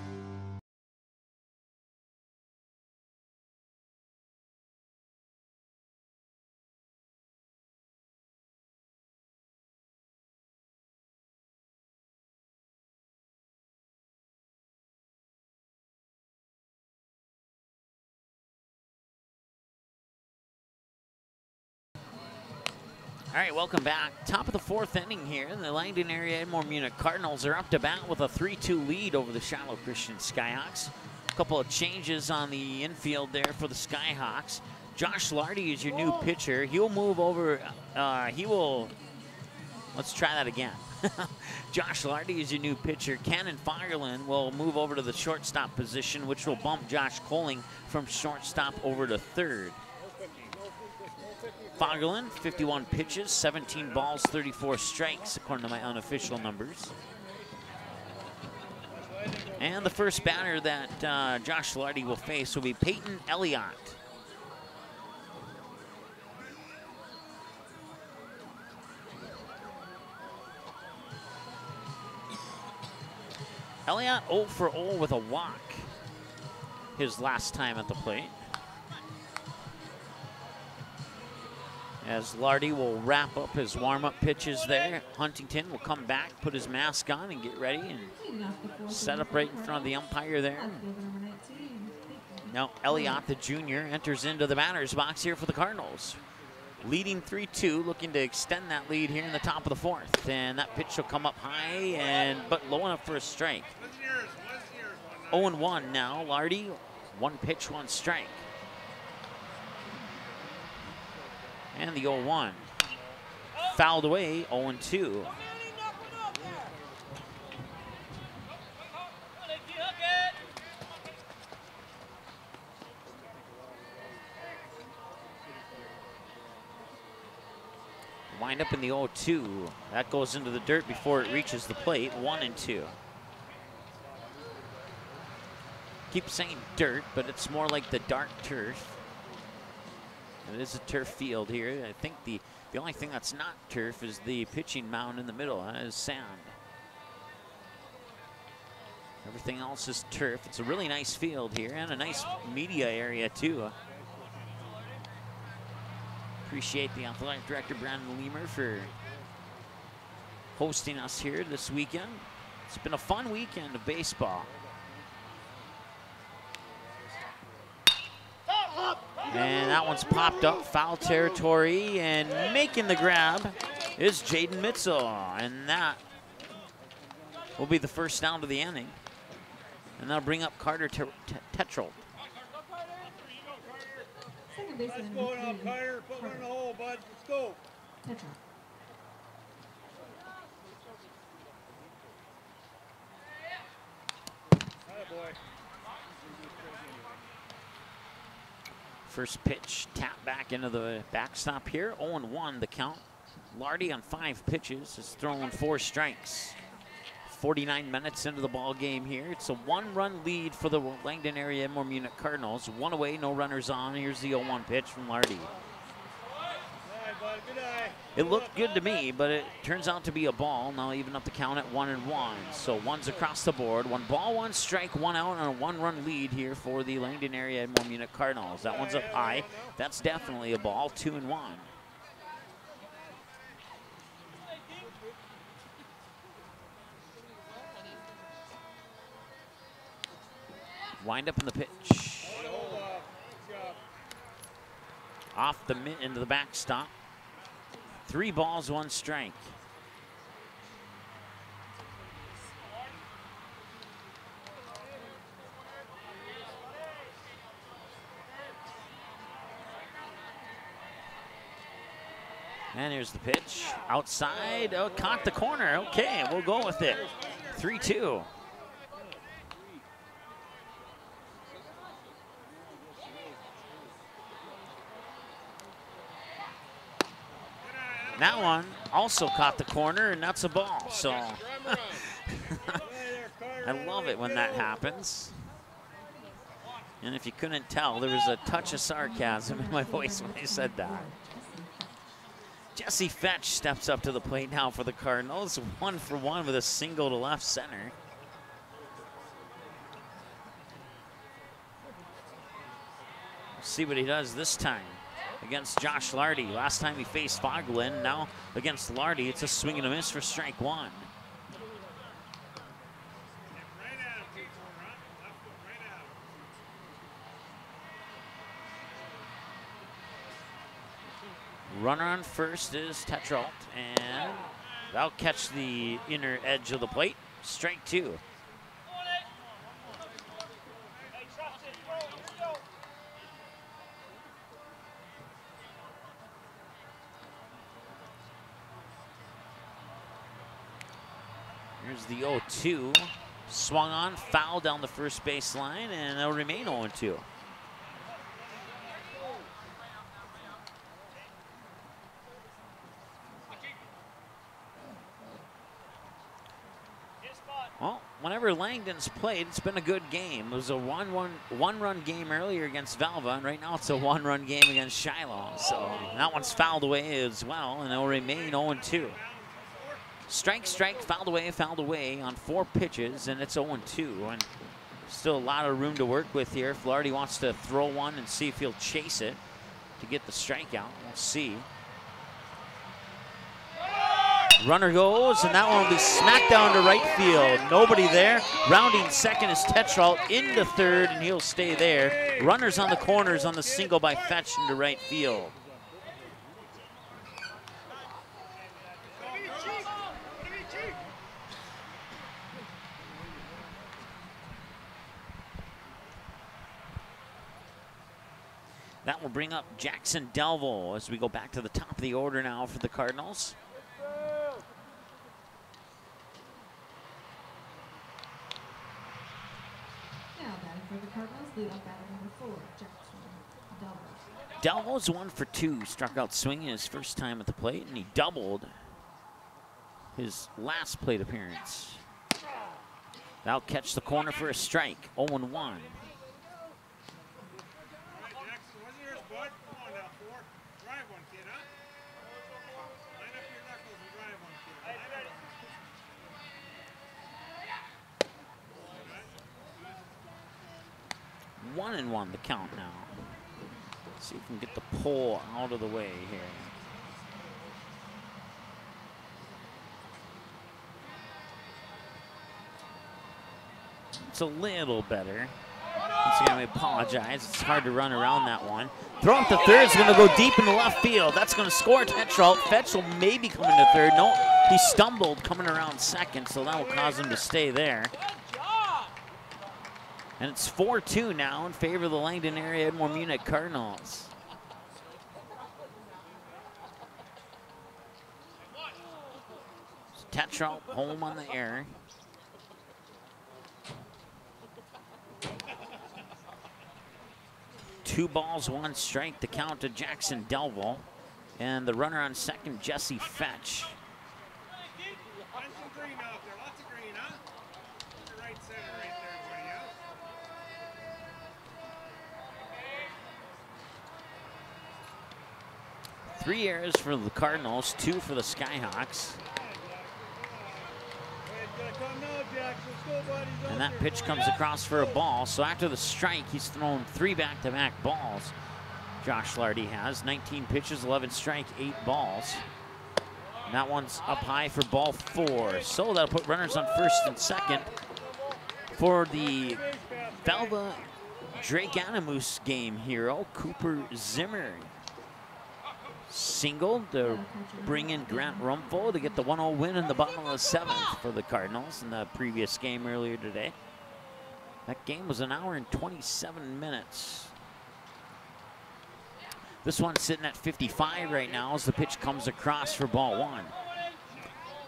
Speaker 2: All right, welcome back. Top of the fourth inning here. The Langdon area Edmore Munich Cardinals are up to bat with a 3-2 lead over the Shiloh Christian Skyhawks. A couple of changes on the infield there for the Skyhawks. Josh Lardy is your new pitcher. He'll move over. Let's try that again. Josh Lardy is your new pitcher. Cannon Fagerlund will move over to the shortstop position, which will bump Josh Colling from shortstop over to third. Fagerlund, 51 pitches, 17 balls, 34 strikes, according to my unofficial numbers. And the first batter that Josh Lardy will face will be Peyton Elliott. Elliott 0 for 0 with a walk his last time at the plate. As Lardy will wrap up his warm-up pitches there, Huntington will come back, put his mask on, and get ready and set up right in front of the umpire there. Now Elliott, the junior, enters into the batter's box here for the Cardinals. Leading 3-2, looking to extend that lead here in the top of the fourth. And that pitch will come up high, but low enough for a strike. 0-1 now, Lardy, 1 pitch, 1 strike. And the 0-1 fouled away, 0-2. Wind up in the 0-2. That goes into the dirt before it reaches the plate, 1-2. Keep saying dirt, but it's more like the dark turf. It is a turf field here. I think the only thing that's not turf is the pitching mound in the middle. That is sand. Everything else is turf. It's a really nice field here and a nice media area too. Appreciate the athletic director Brandon Leamer for hosting us here this weekend. It's been a fun weekend of baseball. And that one's popped up, foul territory, and making the grab is Jaden Mitzel. And that will be the first down to the inning. And that'll bring up Carter Tetrold.
Speaker 7: Second baseman.
Speaker 6: Let's go now, Carter. Put one in the hole, bud. Let's go.
Speaker 7: Tetra.
Speaker 6: Boy.
Speaker 2: First pitch, tap back into the backstop here. 0-1 the count. Lardy on 5 pitches is throwing 4 strikes. 49 minutes into the ball game here. It's a 1-run lead for the Langdon area Edmore Munich Cardinals. 1 away, no runners on. Here's the 0-1 pitch from Lardy. It looked good to me, but it turns out to be a ball. Now even up the count at 1-1. So one's across the board. 1 ball, 1 strike, 1 out on a 1-run lead here for the Langdon area Edmore Munich Cardinals. That one's up high. That's definitely a ball. 2-1. Wind up in the pitch. Off the mitt into the backstop. 3 balls, 1 strike. And here's the pitch. Outside, oh, caught the corner. Okay, we'll go with it. 3-2. That one also caught the corner, and that's a ball. So I love it when that happens. And if you couldn't tell, there was a touch of sarcasm in my voice when I said that. Jesse Fetch steps up to the plate now for the Cardinals. 1 for 1 with a single to left center. We'll see what he does this time against Josh Lardy. Last time he faced Foglin. Now against Lardy, it's a swing and a miss for strike 1. Runner on first is Tetrold, and that'll catch the inner edge of the plate. Strike 2. Here's the 0-2. Swung on, foul down the first base line, and it'll remain 0-2. Well, whenever Langdon's played, it's been a good game. It was a one-run game earlier against Valva, and right now it's a 1-run game against Shiloh. So that one's fouled away as well, and it'll remain 0-2. Strike, strike, fouled away on 4 pitches, and it's 0-2. And still a lot of room to work with here. Flaherty wants to throw one and see if he'll chase it to get the strikeout. We'll see. Runner goes, and that one will be smacked down to right field. Nobody there. Rounding second is Tetrold into third, and he'll stay there. Runners on the corners on the single by Fetch into right field. That will bring up Jackson Delville as we go back to the top of the order now for the Cardinals.
Speaker 7: Now batting for the Cardinals, leadoff batter number 4, Jackson Delville.
Speaker 2: Delville's 1 for 2, struck out swinging his first time at the plate, and he doubled his last plate appearance. That'll catch the corner for a strike, 0-1. One and 1 the count now. Let's see if we can get the pole out of the way here. It's a little better. Once again, we apologize. It's hard to run around that one. Throw up to third. It's going to go deep into left field. That's going to score Tetrold. Fetch will maybe come into third. No, He stumbled coming around second, so that will cause him to stay there. And it's 4-2 now in favor of the Langdon area Edmore Munich Cardinals. Tetrell home on the air. Two balls, one strike to count to Jackson Delville. And the runner on second, Jesse Fetch.
Speaker 6: Lots of green, huh? Right center right there, buddy, yeah?
Speaker 2: 3 errors for the Cardinals, 2 for the Skyhawks. And that pitch comes across for a ball. So after the strike, he's thrown 3 back-to-back balls. Josh Lardy has 19 pitches, 11 strike, 8 balls. And that one's up high for ball 4. So that'll put runners on first and second for the Valva Drake Animus game hero, Cooper Zimmer. Single to bring in Grant Rumpel to get the 1-0 win in the bottom of the 7th for the Cardinals in the previous game earlier today. That game was 1 hour and 27 minutes. This one's sitting at 55 right now as the pitch comes across for ball 1.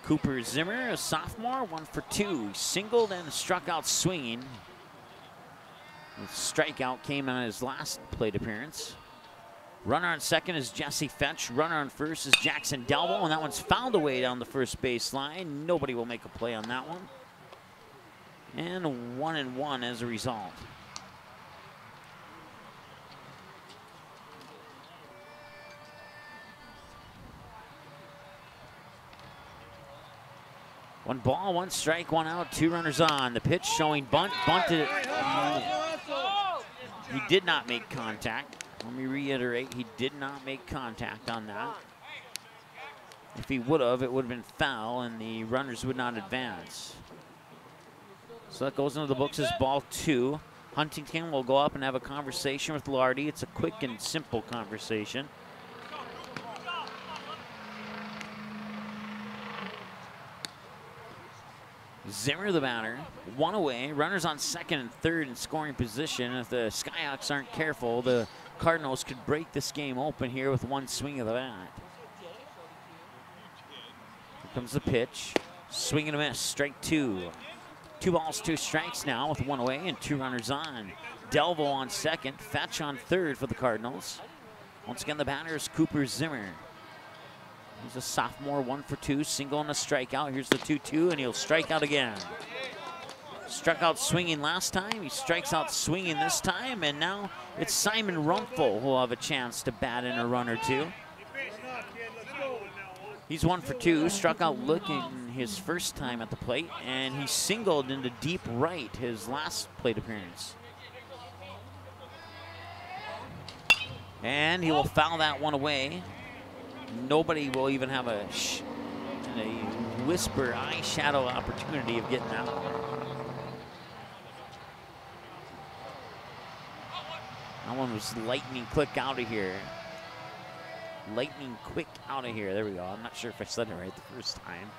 Speaker 2: Cooper Zimmer, a sophomore, 1 for 2. He singled and struck out swinging. The strikeout came on his last plate appearance. Runner on second is Jesse Fetch. Runner on first is Jackson Delville, and that one's fouled away down the first base line. Nobody will make a play on that one. And 1-1 as a result. One ball, 1 strike, 1 out, 2 runners on. The pitch showing bunt, bunted. He did not make contact. Let me reiterate, he did not make contact on that. If he would have, it would have been foul and the runners would not advance. So that goes into the books as ball 2. Huntington will go up and have a conversation with Lardy. It's a quick and simple conversation. Zimmer the batter, 1 away, runners on second and third in scoring position. If the Skyhawks aren't careful, the Cardinals could break this game open here with 1 swing of the bat. Here comes the pitch, swing and a miss, strike 2. 2 balls, 2 strikes now with 1 away and 2 runners on. Delville on second, Fetch on third for the Cardinals. Once again, the batter is Cooper Zimmer. He's a sophomore, 1 for 2, single and a strikeout. Here's the 2-2, and he'll strike out again. Struck out swinging last time. He strikes out swinging this time, and now it's Simon Rumpel who will have a chance to bat in a run or 2. He's 1 for 2, struck out looking his first time at the plate, and he singled into deep right his last plate appearance. And he will foul that one away. Nobody will even have a whisper eyeshadow opportunity of getting out. That one was lightning quick out of here. Lightning quick out of here. There we go. I'm not sure if I said it right the first time.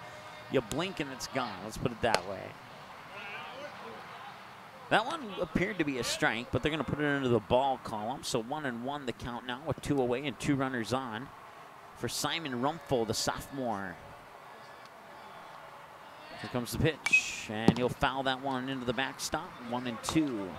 Speaker 2: You blink and it's gone. Let's put it that way. That one appeared to be a strike, but they're going to put it into the ball column. So 1-1 the count now with 2 away and 2 runners on for Simon Rumpel, the sophomore. Here comes the pitch, and he'll foul that one into the backstop. 1-2.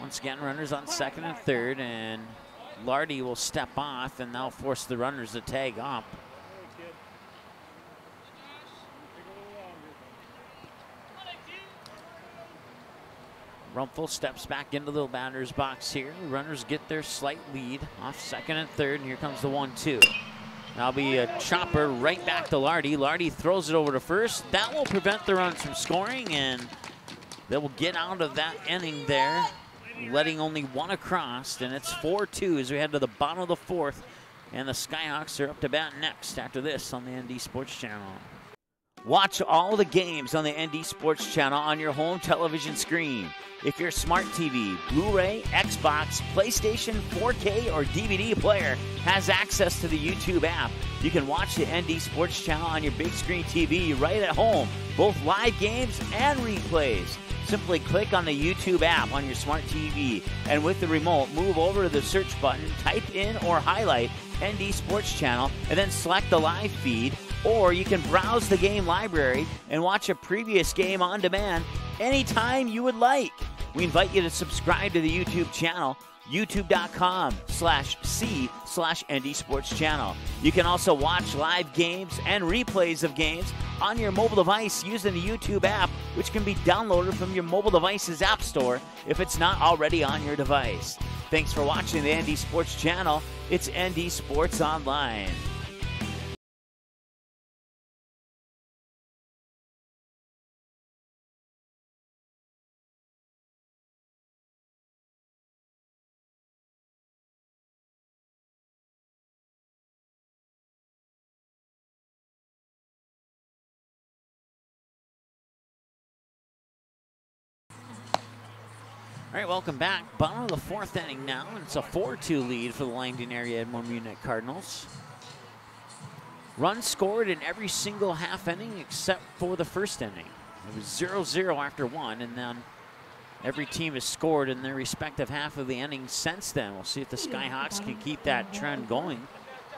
Speaker 2: Once again, runners on second and third, and Lardy will step off, and they'll force the runners to tag up. Rumpel steps back into the batter's box here. The runners get their slight lead off second and third, and here comes the 1-2. That'll be a chopper right back to Lardy. Lardy throws it over to first. That will prevent the runs from scoring, and they will get out of that inning there, letting only 1 across, and it's 4-2 as we head to the bottom of the 4th. And the Skyhawks are up to bat next after this on the ND Sports Channel. Watch all the games on the ND Sports Channel on your home television screen. If your smart TV, Blu-ray, Xbox, PlayStation, 4K, or DVD player has access to the YouTube app, you can watch the ND Sports Channel on your big screen TV right at home, both live games and replays. Simply click on the YouTube app on your smart TV, and with the remote, move over to the search button, type in or highlight ND Sports Channel, and then select the live feed. Or you can browse the game library and watch a previous game on demand anytime you would like. We invite you to subscribe to the YouTube channel, youtube.com/c/ND Sports Channel. You can also watch live games and replays of games on your mobile device using the YouTube app, which can be downloaded from your mobile device's app store if it's not already on your device. Thanks for watching the ND Sports Channel. It's ND Sports Online. All right, welcome back. Bottom of the fourth inning now, and it's a 4-2 lead for the Langdon area Edmore Munich Cardinals. Runs scored in every single half inning except for the first inning. It was 0-0 after one, and then every team has scored in their respective half of the inning since then. We'll see if the Skyhawks can keep that trend going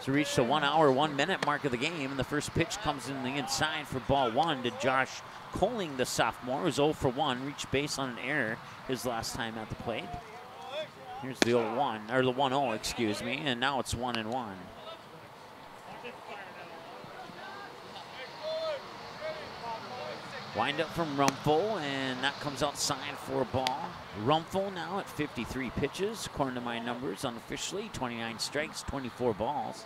Speaker 2: to reach the 1 hour, 1 minute mark of the game. And the first pitch comes in the inside for ball one to Josh Coling, the sophomore, who's 0 for 1, reached base on an error his last time at the plate. Here's the 0-1, or the 1-0, excuse me, and now it's 1-1. Wind up from Rumpel, and that comes outside for a ball. Rumpel now at 53 pitches, according to my numbers unofficially, 29 strikes, 24 balls.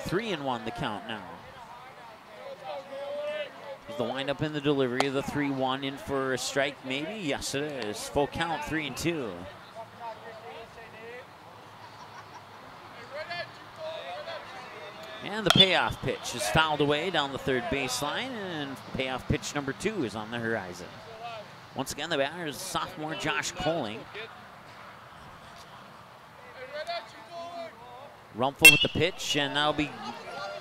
Speaker 2: 3-1 the count now. Is the windup in the delivery of the 3-1 in for a strike maybe? Yes, it is. Full count, 3-2. And the payoff pitch is fouled away down the third baseline, and payoff pitch number 2 is on the horizon. Once again, the batter is sophomore Josh Coling. Rumpel with the pitch, and that'll be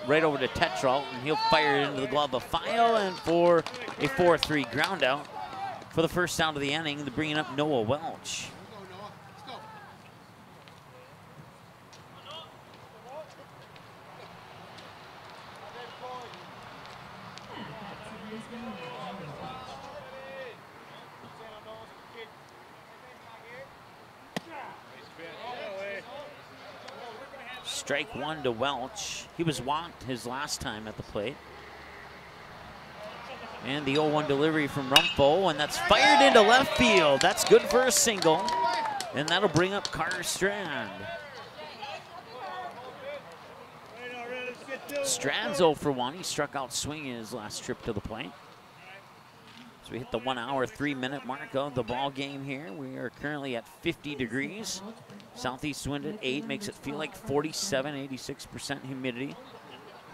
Speaker 2: right over to Tetrault, and he'll fire it into the glove of File, and for a 4-3 ground out for the first out of the inning, they're bringing up Noah Welch. Strike one to Welch. He was walked his last time at the plate. And the 0-1 delivery from Rumpel, and that's fired into left field. That's good for a single, and that'll bring up Carter Strand. Strand's 0 for 1. He struck out swinging his last trip to the plate. So we hit the 1 hour, 3 minute mark of the ball game here. We are currently at 50 degrees. Southeast wind at 8 makes it feel like 47, 86% humidity.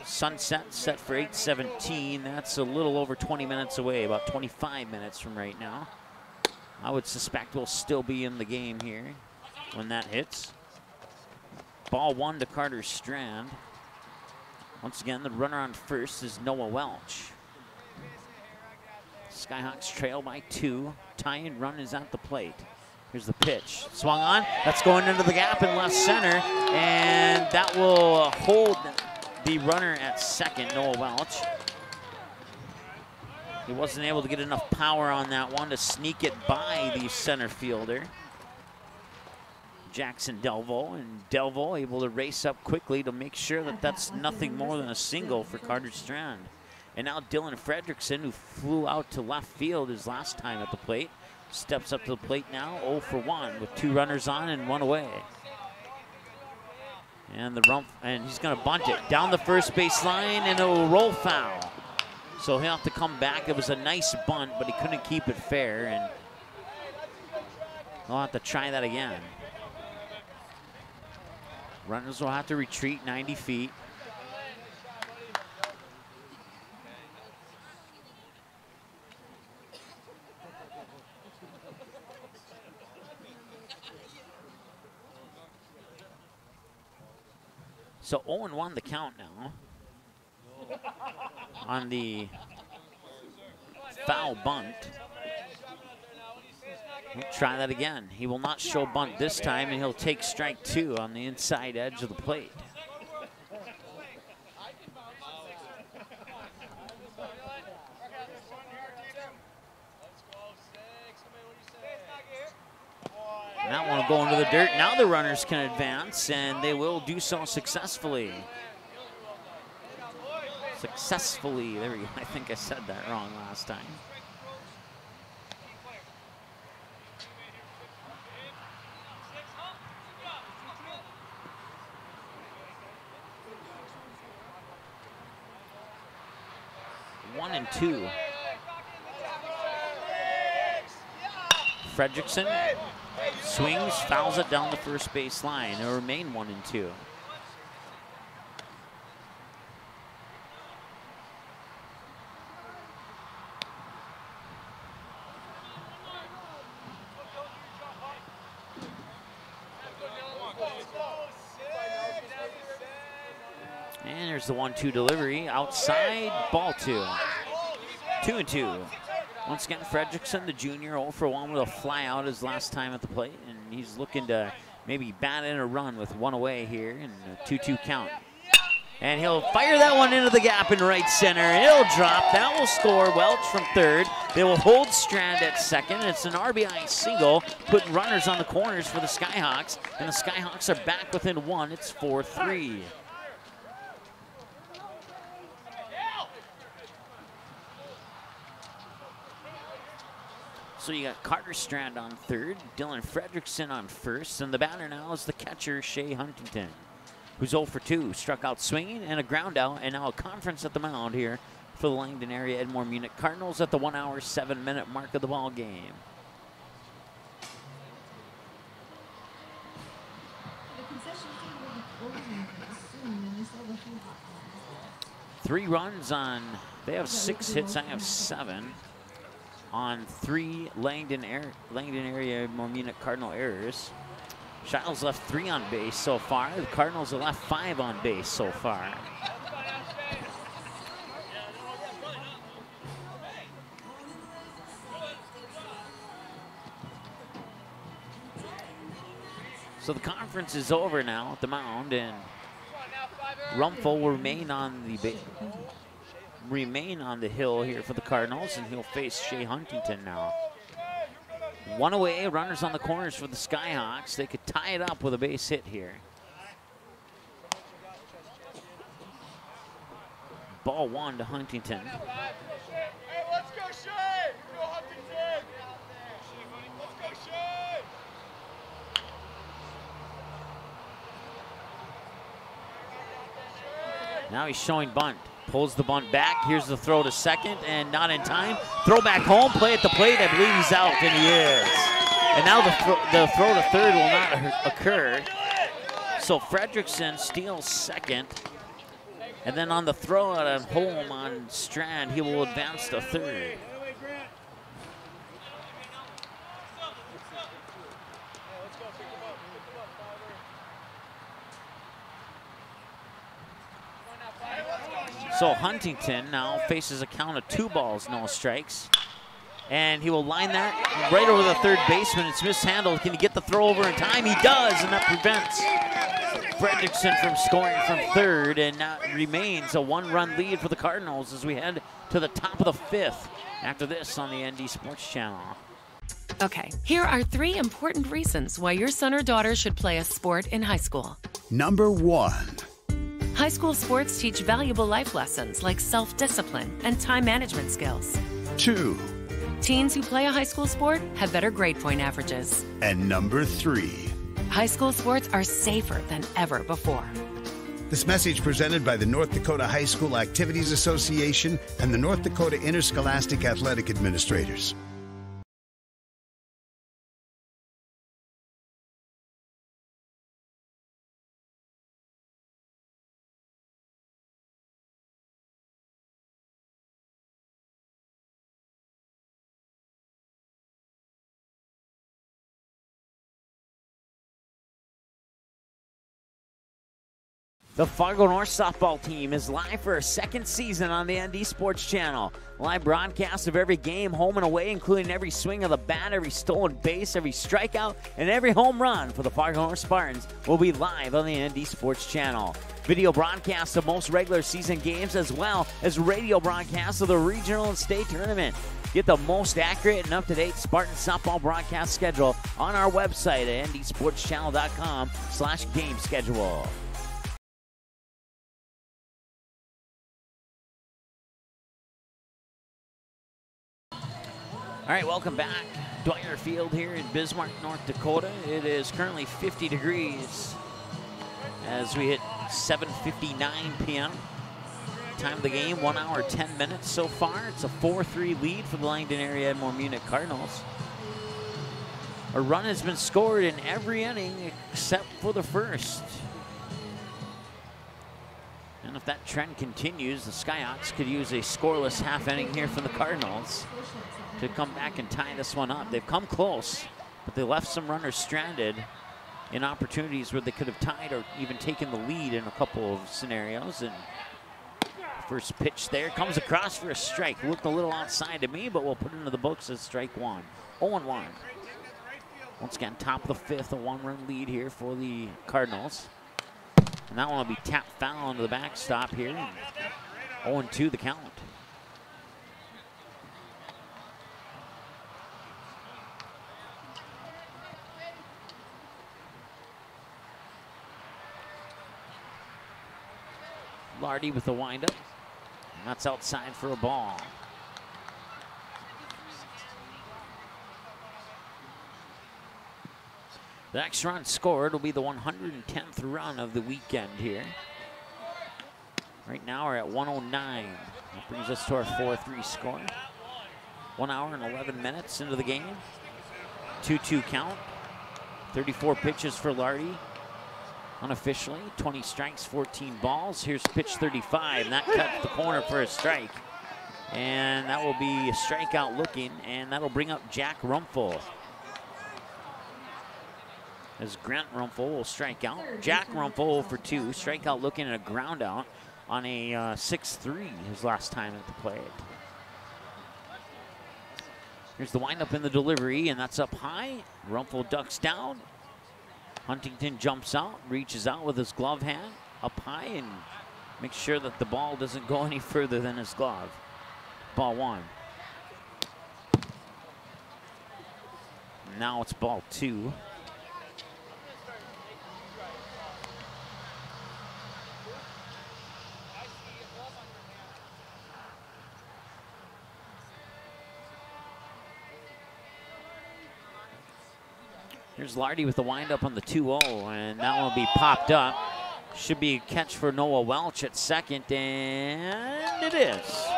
Speaker 2: Sunset set for 8:17. That's a little over 20 minutes away, about 25 minutes from right now. I would suspect we'll still be in the game here when that hits. Ball one to Carter Strand. Once again, the runner on first is Noah Welch. Skyhawks trail by 2. Tying run is at the plate. Here's the pitch. Swung on. That's going into the gap in left center. And that will hold the runner at second, Noah Welch. He wasn't able to get enough power on that one to sneak it by the center fielder, Jackson Delvaux. And Delvaux able to race up quickly to make sure that that's nothing more than a single for Carter Strand. And now Dylan Fredrickson, who flew out to left field his last time at the plate, steps up to the plate now, 0 for 1 with 2 runners on and 1 away. And he's going to bunt it down the first base line, and it'll roll foul. So he'll have to come back. It was a nice bunt, but he couldn't keep it fair, and he'll have to try that again. Runners will have to retreat 90 feet. So 0-1 the count now on the foul bunt. We'll try that again. He will not show bunt this time, and he'll take strike 2 on the inside edge of the plate. And that one will go into the dirt. Now the runners can advance, and they will do so successfully. There we go. I think I said that wrong last time. One and two. Fredrickson swings, fouls it down the first base line. It'll remain 1-2. And there's the 1-2 delivery outside, ball 2. 2-2. Once again, Fredrickson, the junior, 0 for 1 with a fly out his last time at the plate, and he's looking to maybe bat in a run with 1 away here and a 2-2 count. And he'll fire that one into the gap in right center. It'll drop. That will score Welch from third. They will hold Strand at second. It's an RBI single, putting runners on the corners for the Skyhawks, and the Skyhawks are back within 1. It's 4-3. So you got Carter Strand on third, Dylan Fredrickson on first, and the batter now is the catcher, Shea Huntington, who's 0 for 2, struck out swinging and a ground out, and now a conference at the mound here for the Langdon area Edmore Munich Cardinals at the 1 hour, 7 minute mark of the ball game. Three runs on, they have 6 hits, I have 7. On 3 Langdon area Munich Cardinal errors. Shiloh's left 3 on base so far. The Cardinals have left 5 on base so far. So the conference is over now at the mound, and Rumpel will remain on the hill here for the Cardinals, and he'll face Shea Huntington now. 1 away, runners on the corners for the Skyhawks. They could tie it up with a base hit here. Ball 1 to Huntington.
Speaker 6: Hey, let's go, Shea! Go, Huntington! Let's go, Shea!
Speaker 2: Now he's showing bunt. Pulls the bunt back. Here's the throw to second, and not in time. Throw back home, play at the plate. I believe he's out, and he is. And now the throw to third will not occur. So Fredrickson steals second. And then on the throw out at home on Strand, he will advance to third. So Huntington now faces a count of 2 balls, no strikes. And he will line that right over the third baseman. It's mishandled. Can he get the throw over in time? He does, and that prevents Fredrickson from scoring from third, and now remains a 1-run lead for the Cardinals as we head to the top of the 5th after this on the ND Sports Channel.
Speaker 9: Okay, here are 3 important reasons why your son or daughter should play a sport in high school.
Speaker 4: Number 1.
Speaker 9: High school sports teach valuable life lessons like self-discipline and time management skills.
Speaker 4: 2.
Speaker 9: Teens who play a high school sport have better grade point averages.
Speaker 4: And number 3.
Speaker 9: High school sports are safer than ever before.
Speaker 5: This message presented by the North Dakota High School Activities Association and the North Dakota Interscholastic Athletic Administrators.
Speaker 2: The Fargo North softball team is live for a second season on the ND Sports Channel. Live broadcast of every game, home and away, including every swing of the bat, every stolen base, every strikeout, and every home run for the Fargo North Spartans will be live on the ND Sports Channel. Video broadcasts of most regular season games, as well as radio broadcasts of the regional and state tournament. Get the most accurate and up-to-date Spartan softball broadcast schedule on our website at ndsportschannel.com/game schedule. All right, welcome back. Dwyer Field here in Bismarck, North Dakota. It is currently 50 degrees as we hit 7:59 p.m. Time of the game, 1 hour, 10 minutes so far. It's a 4-3 lead for the Langdon area Edmore Munich Cardinals. A run has been scored in every inning except for the first. And if that trend continues, the Skyhawks could use a scoreless half inning here from the Cardinals to come back and tie this one up. They've come close, but they left some runners stranded in opportunities where they could have tied or even taken the lead in a couple of scenarios. And first pitch there comes across for a strike. Looked a little outside to me, but we'll put it into the books as strike one. 0-1. Once again, top of the fifth, a one-run lead here for the Cardinals. And that one will be tapped foul into the backstop here. 0-2 the count. Lardy with the windup. And that's outside for a ball. The next run scored will be the 110th run of the weekend here. Right now we're at 109. That brings us to our 4-3 score. 1 hour and 11 minutes into the game. 2-2 count. 34 pitches for Lardy. Unofficially, 20 strikes, 14 balls. Here's pitch 35, and that cuts the corner for a strike. And that will be a strikeout looking, and that'll bring up Jack Rumpel. As Grant Rumpel will strike out. Jack Rumpel for 2, strikeout looking at a ground out on a 6-3 his last time at the plate. Here's the windup in the delivery, and that's up high. Rumpel ducks down. Huntington jumps out, reaches out with his glove hand up high and makes sure that the ball doesn't go any further than his glove. Ball one. Now it's ball two. Here's Lardy with the windup on the 2-0, and that one will be popped up. Should be a catch for Noah Welch at second, and it is.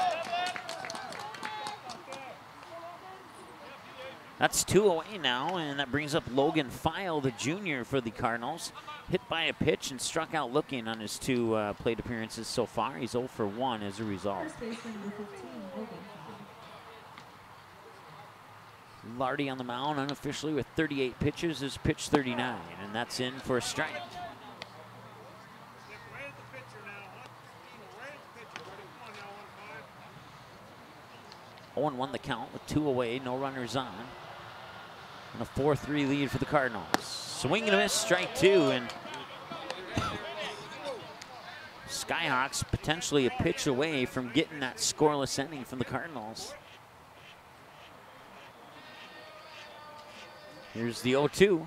Speaker 2: That's 2 away now, and that brings up Logan File, the junior for the Cardinals. Hit by a pitch and struck out looking on his 2 plate appearances so far. He's 0 for 1 as a result. Lardy on the mound unofficially with 38 pitches is pitch 39, and that's in for a strike. 0-1 the count with 2 away, no runners on. And a 4-3 lead for the Cardinals. Swing and a miss, strike 2, and Skyhawks potentially a pitch away from getting that scoreless inning from the Cardinals. Here's the 0-2.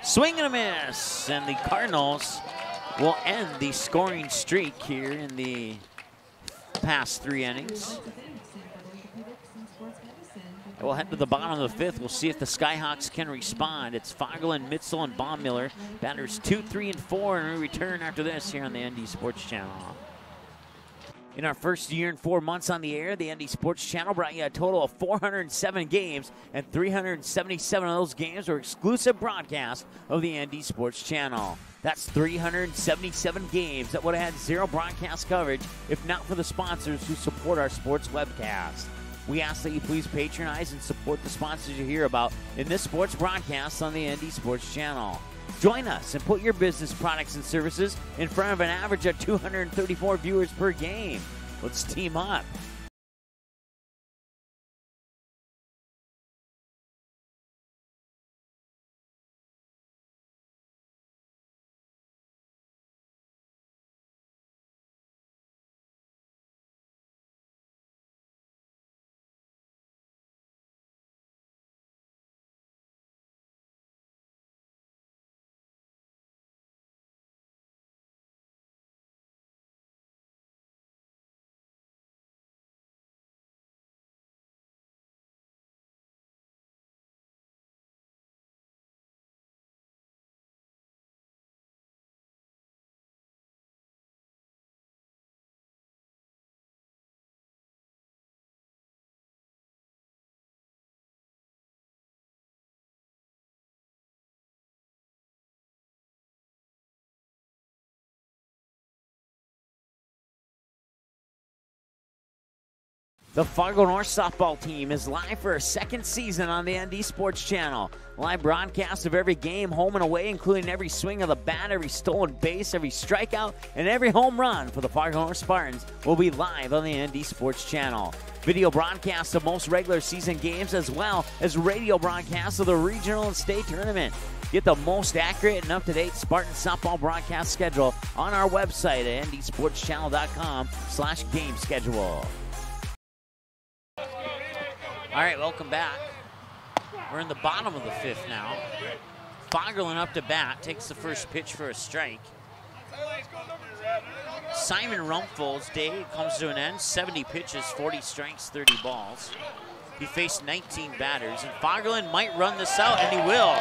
Speaker 2: Swing and a miss, and the Cardinals will end the scoring streak here in the past 3 innings. We'll head to the bottom of the 5th. We'll see if the Skyhawks can respond. It's Fagerlund, Mitzel, and Baumiller. Batters 2, 3, and 4, and we return after this here on the ND Sports Channel. In our first year and 4 months on the air, the ND Sports Channel brought you a total of 407 games, and 377 of those games were exclusive broadcasts of the ND Sports Channel. That's 377 games that would have had zero broadcast coverage if not for the sponsors who support our sports webcast. We ask that you please patronize and support the sponsors you hear about in this sports broadcast on the ND Sports Channel. Join us and put your business products and services in front of an average of 234 viewers per game. Let's team up. The Fargo North softball team is live for a second season on the ND Sports Channel. Live broadcast of every game, home and away, including every swing of the bat, every stolen base, every strikeout, and every home run for the Fargo North Spartans will be live on the ND Sports Channel. Video broadcasts of most regular season games as well as radio broadcasts of the regional and state tournament. Get the most accurate and up-to-date Spartan softball broadcast schedule on our website at ndsportschannel.com/game schedule. All right, welcome back. We're in the bottom of the 5th now. Fagerlund up to bat, takes the first pitch for a strike. Simon Rumpfel's day comes to an end. 70 pitches, 40 strikes, 30 balls. He faced 19 batters, and Fagerlund might run this out, and he will.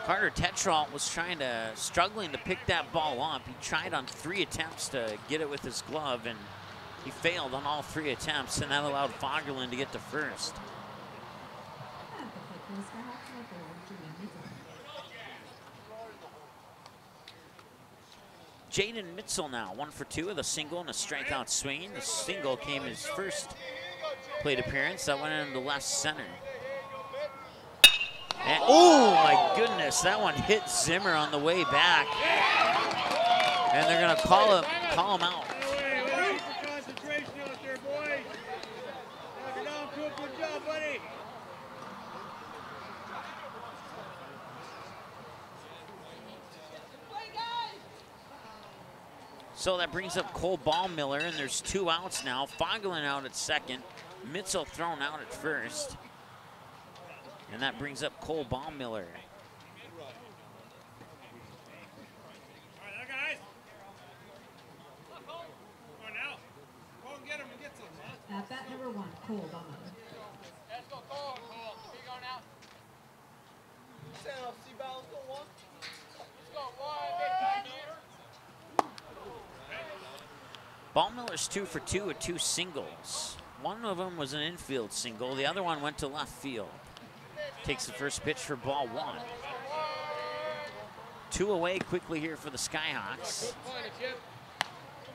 Speaker 2: Carter Tetrault was struggling to pick that ball up. He tried on 3 attempts to get it with his glove, and he failed on all 3 attempts, and that allowed Fagerlund to get to first. Jaden Mitzel now, 1 for 2 with a single and a strikeout swing. The single came his first plate appearance. That went into left center. And, oh my goodness, that one hit Zimmer on the way back. And they're gonna call him out.
Speaker 6: Concentration out there, boys. Knock it down to a good job, buddy.
Speaker 2: So that brings up Cole Baumiller, and there's 2 outs now. Fagerlund out at second, Mitzel thrown out at first. And that brings up Cole Baumiller.
Speaker 7: At bat number 1, Cole Baumiller.
Speaker 6: Let's go, Cole. He going out. Stand up, C-Ball. Let's go, 1. Let's go, 1.
Speaker 2: Baumiller's 2 for 2 with 2 singles. One of them was an infield single. The other one went to left field. Takes the first pitch for ball 1. 2 away quickly here for the Skyhawks.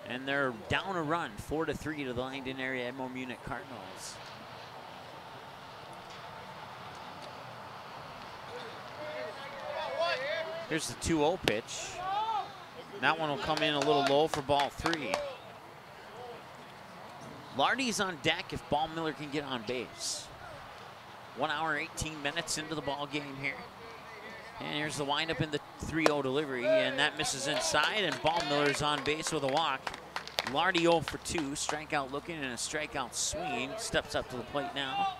Speaker 2: And they're down a run, 4-3 to the Langdon area Edmore Munich Cardinals. Here's the 2-0 pitch. That one will come in a little low for ball 3. Lardy's on deck if Baumiller can get on base. 1 hour, 18 minutes into the ball game here. And here's the windup in the 3-0 delivery, and that misses inside, and Baumiller's on base with a walk. Lardy 0 for 2, strikeout looking and a strikeout swing. Steps up to the plate now.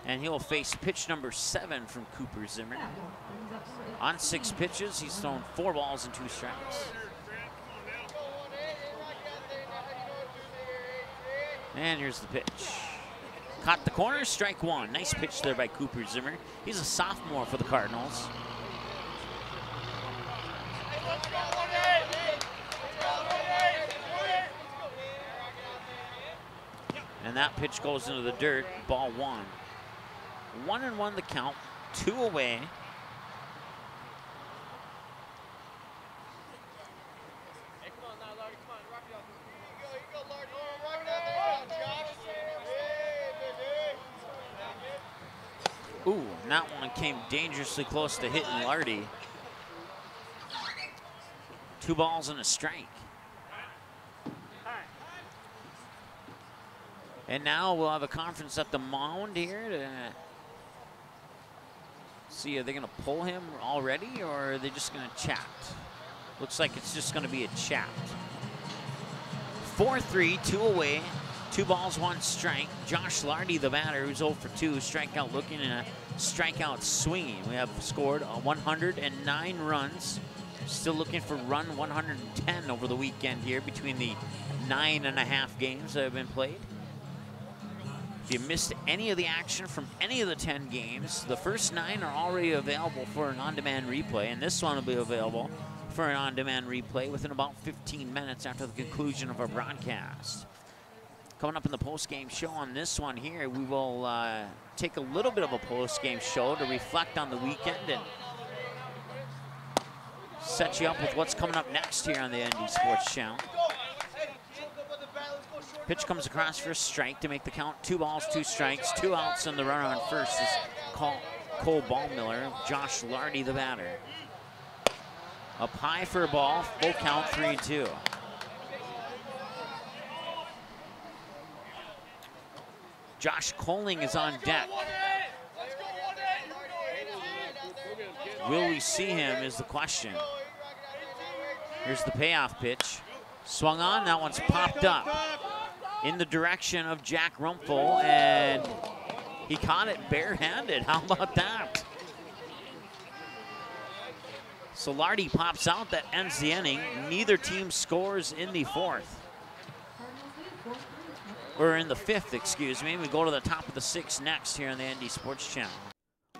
Speaker 2: And he'll face pitch number 7 from Cooper Zimmer. On 6 pitches, he's thrown 4 balls and 2 strikes. And here's the pitch. Caught the corner, strike 1. Nice pitch there by Cooper Zimmer. He's a sophomore for the Cardinals. And that pitch goes into the dirt, ball 1. 1-1 the count, 2 away. Ooh, and that one came dangerously close to hitting Lardy. 2 balls and a strike. And now we'll have a conference at the mound here to see, are they going to pull him already or are they just going to chat? Looks like it's just going to be a chat. 4-3, 2 away, 2 balls, 1 strike. Josh Lardy, the batter, who's 0 for 2, strikeout looking and a strikeout swinging. We have scored 109 runs. Still looking for run 110 over the weekend here between the 9.5 games that have been played. If you missed any of the action from any of the 10 games, the first 9 are already available for an on-demand replay, and this one will be available for an on-demand replay within about 15 minutes after the conclusion of our broadcast. Coming up in the post-game show on this one here, we will take a little bit of a post-game show to reflect on the weekend and set you up with what's coming up next here on the ND Sports Channel. Pitch comes across for a strike to make the count 2 balls, 2 strikes, 2 outs, and the runner on first is Cole Ballmiller. Josh Lardy, the batter. Up high for a ball, full count, 3-2. Josh Colling is on deck. Will we see him is the question. Here's the payoff pitch. Swung on, that one's popped up in the direction of Jack Rumpel, and he caught it barehanded. How about that? So Lardy pops out, that ends the inning. Neither team scores in the 4th. Or in the 5th, excuse me. We go to the top of the 6th next here on the ND Sports Channel.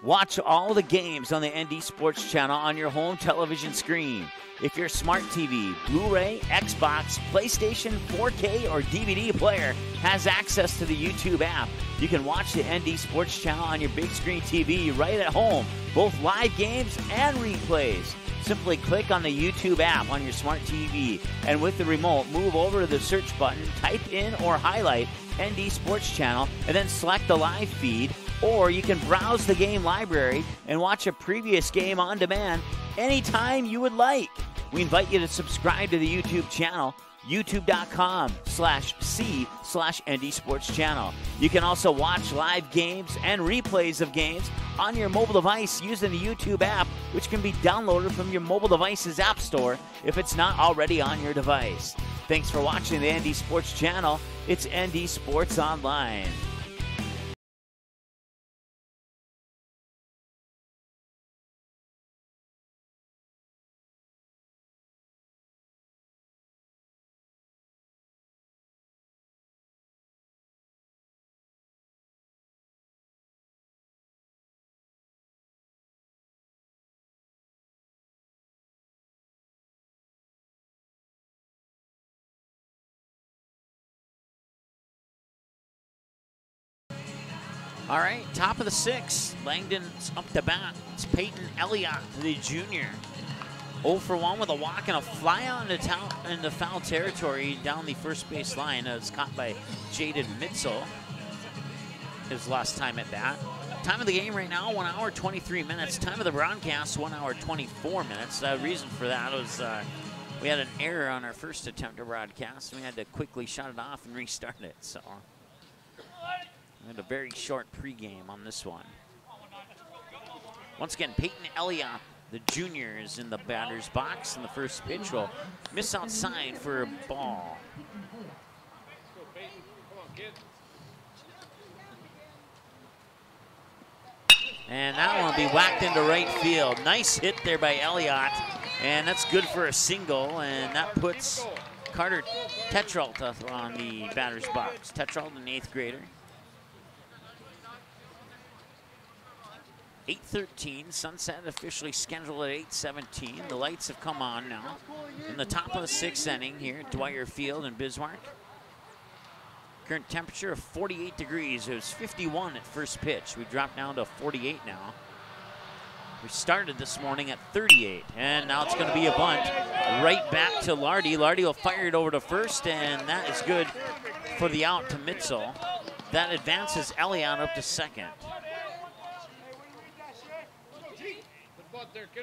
Speaker 2: Watch all the games on the ND Sports Channel on your home television screen. If your smart TV, Blu-ray, Xbox, PlayStation, 4K, or DVD player has access to the YouTube app, you can watch the ND Sports Channel on your big screen TV right at home, both live games and replays. Simply click on the YouTube app on your smart TV, and with the remote, move over to the search button, type in or highlight ND Sports Channel, and then select the live feed. Or you can browse the game library and watch a previous game on demand anytime you would like. We invite you to subscribe to the YouTube channel, youtube.com/c/ND Sports Channel. You can also watch live games and replays of games on your mobile device using the YouTube app, which can be downloaded from your mobile device's app store if it's not already on your device. Thanks for watching the ND Sports Channel. It's ND Sports Online. All right, top of the 6th. Langdon's up to bat. It's Peyton Elliott, the junior. 0 for 1 with a walk and a fly out into foul territory down the first base line. It's caught by Jaden Mitzel. His last time at bat. Time of the game right now, 1 hour, 23 minutes. Time of the broadcast, 1 hour, 24 minutes. The reason for that was we had an error on our first attempt to broadcast. We had to quickly shut it off and restart it, so. We had a very short pregame on this one. Once again, Peyton Elliott, the junior, is in the batter's box, and the first pitch will miss outside for a ball. And that one will be whacked into right field. Nice hit there by Elliott, and that's good for a single, and that puts Carter Tetrault on the batter's box. Tetrault, an 8th grader. 8:13, sunset officially scheduled at 8:17. The lights have come on now. In the top of the 6th inning here at Dwyer Field in Bismarck. Current temperature of 48 degrees. It was 51 at first pitch. We dropped down to 48 now. We started this morning at 38, and now it's going to be a bunt right back to Lardy. Lardy will fire it over to first, and that is good for the out to Mitzel. That advances Elliott up to second.
Speaker 6: Good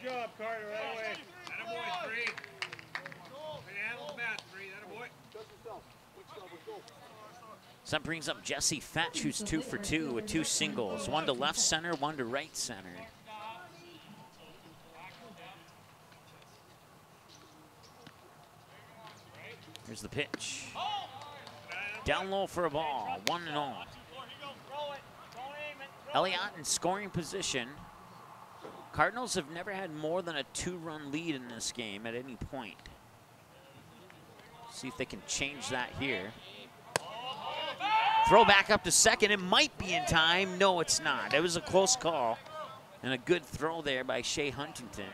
Speaker 6: job, Carter, right away. Attaboy, 3. Handle the bat, 3. Attaboy.
Speaker 2: So that brings up Jesse Fetch, who's 2 for 2 with 2 singles. 1 to left center, 1 to right center. Here's the pitch. Down low for a ball, 1-0. Elliott in scoring position. Cardinals have never had more than a 2-run lead in this game at any point. See if they can change that here. Throw back up to second. It might be in time. No, it's not. It was a close call. And a good throw there by Shea Huntington.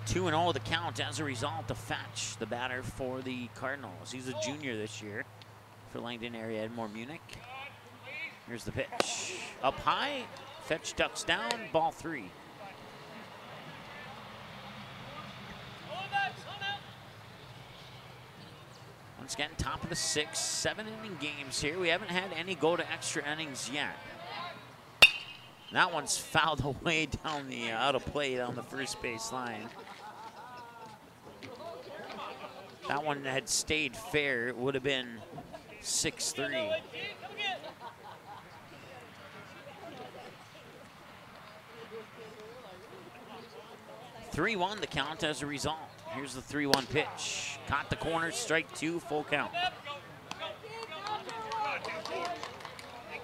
Speaker 2: 2-0 the count as a result of Fetch, the batter for the Cardinals. He's a junior this year for Langdon area Edmore, Munich. Here's the pitch. Up high, Fetch ducks down, ball 3. Once again, top of the 6th, 7-inning games here. We haven't had any go to extra innings yet. That one's fouled away down the out of play down the first base line. That one had stayed fair, it would have been 6-3. (3-1) the count as a result. Here's the 3-1 pitch. Caught the corner, strike 2, full count.
Speaker 6: Take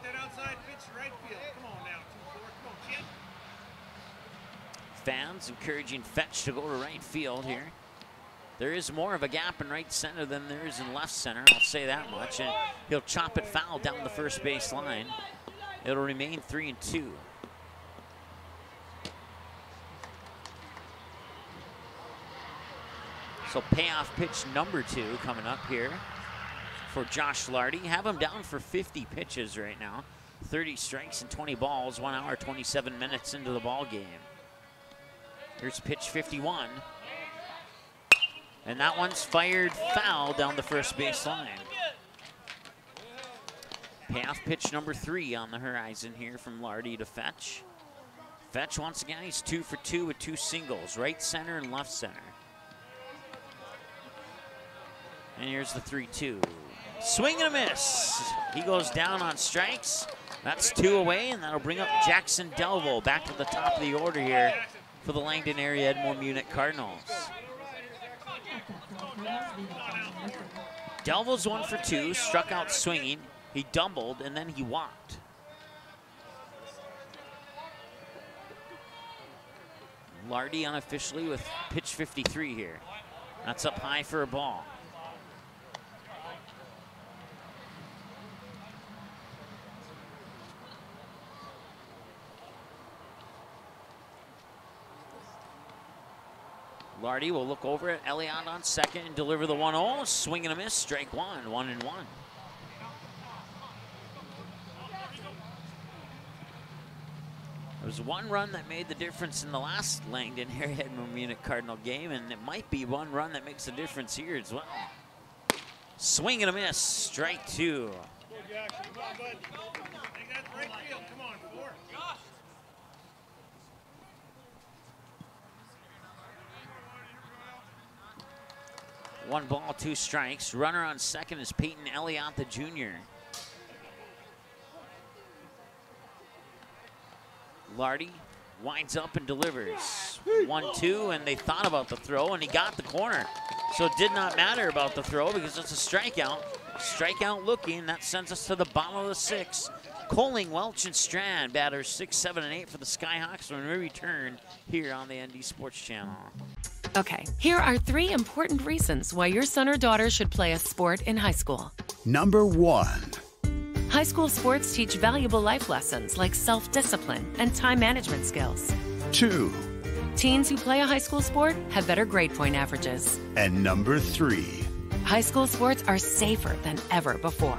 Speaker 6: that outside pitch to right field. Come on now, 2-4. Come on, kid.
Speaker 2: Fans encouraging Fetch to go to right field here. There is more of a gap in right center than there is in left center, I'll say that much. And he'll chop it foul down the first base line. It'll remain 3-2. So payoff pitch number 2 coming up here for Josh Lardy. Have him down for 50 pitches right now. 30 strikes and 20 balls, 1 hour, 27 minutes into the ball game. Here's pitch 51. And that one's fired foul down the first base line. Payoff pitch number 3 on the horizon here from Lardy to Fetch. Fetch, once again, he's 2 for 2 with 2 singles, right center and left center. And here's the 3-2. Swing and a miss. He goes down on strikes. That's 2 away, and that'll bring up Jackson Delvo back to the top of the order here for the Langdon area Edmore Munich Cardinals. Delvo's 1 for 2, struck out swinging. He doubled, and then he walked. Lardy unofficially with pitch 53 here. That's up high for a ball. Lardy will look over at Elliott on second and deliver the 1-0. Swing and a miss, strike 1, 1-1. There was 1 run that made the difference in the last Langdon area Edmore Munich Cardinal game, and it might be 1 run that makes a difference here as well. Swing and a miss, strike 2.
Speaker 6: Go, Jackson. Come on, bud. Take that right field. Come on, 4.
Speaker 2: 1 ball, 2 strikes. Runner on second is Peyton Elliott, the junior. Lardy winds up and delivers. 1-2, and they thought about the throw, and he got the corner. So it did not matter about the throw because it's a strikeout. Strikeout looking, that sends us to the bottom of the 6th. Coling, Welch, and Strand, batters 6, 7, and 8 for the Skyhawks when we return here on the ND Sports Channel.
Speaker 9: Okay, here are 3 important reasons why your son or daughter should play a sport in high school.
Speaker 4: Number 1.
Speaker 9: High school sports teach valuable life lessons like self-discipline and time management skills.
Speaker 4: 2.
Speaker 9: Teens who play a high school sport have better grade point averages.
Speaker 4: And number 3.
Speaker 9: High school sports are safer than ever before.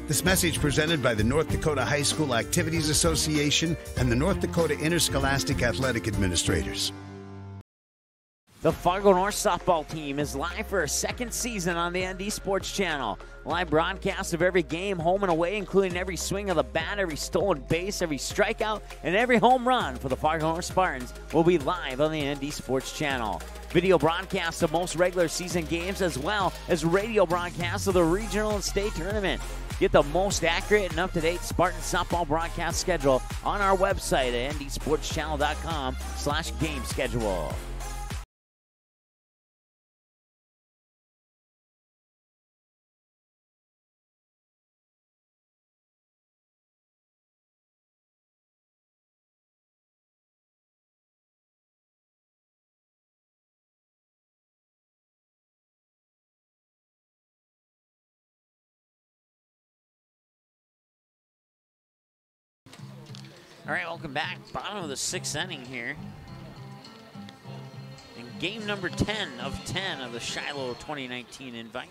Speaker 5: This message presented by the North Dakota High School Activities Association and the North Dakota Interscholastic Athletic Administrators.
Speaker 2: The Fargo North softball team is live for a 2nd season on the ND Sports Channel. Live broadcast of every game, home and away, including every swing of the bat, every stolen base, every strikeout, and every home run for the Fargo North Spartans will be live on the ND Sports Channel. Video broadcasts of most regular season games as well as radio broadcasts of the regional and state tournament. Get the most accurate and up-to-date Spartan softball broadcast schedule on our website at ndsportschannel.com/game schedule. All right, welcome back. Bottom of the 6th inning here. And game number 10 of 10 of the Shiloh 2019 invite.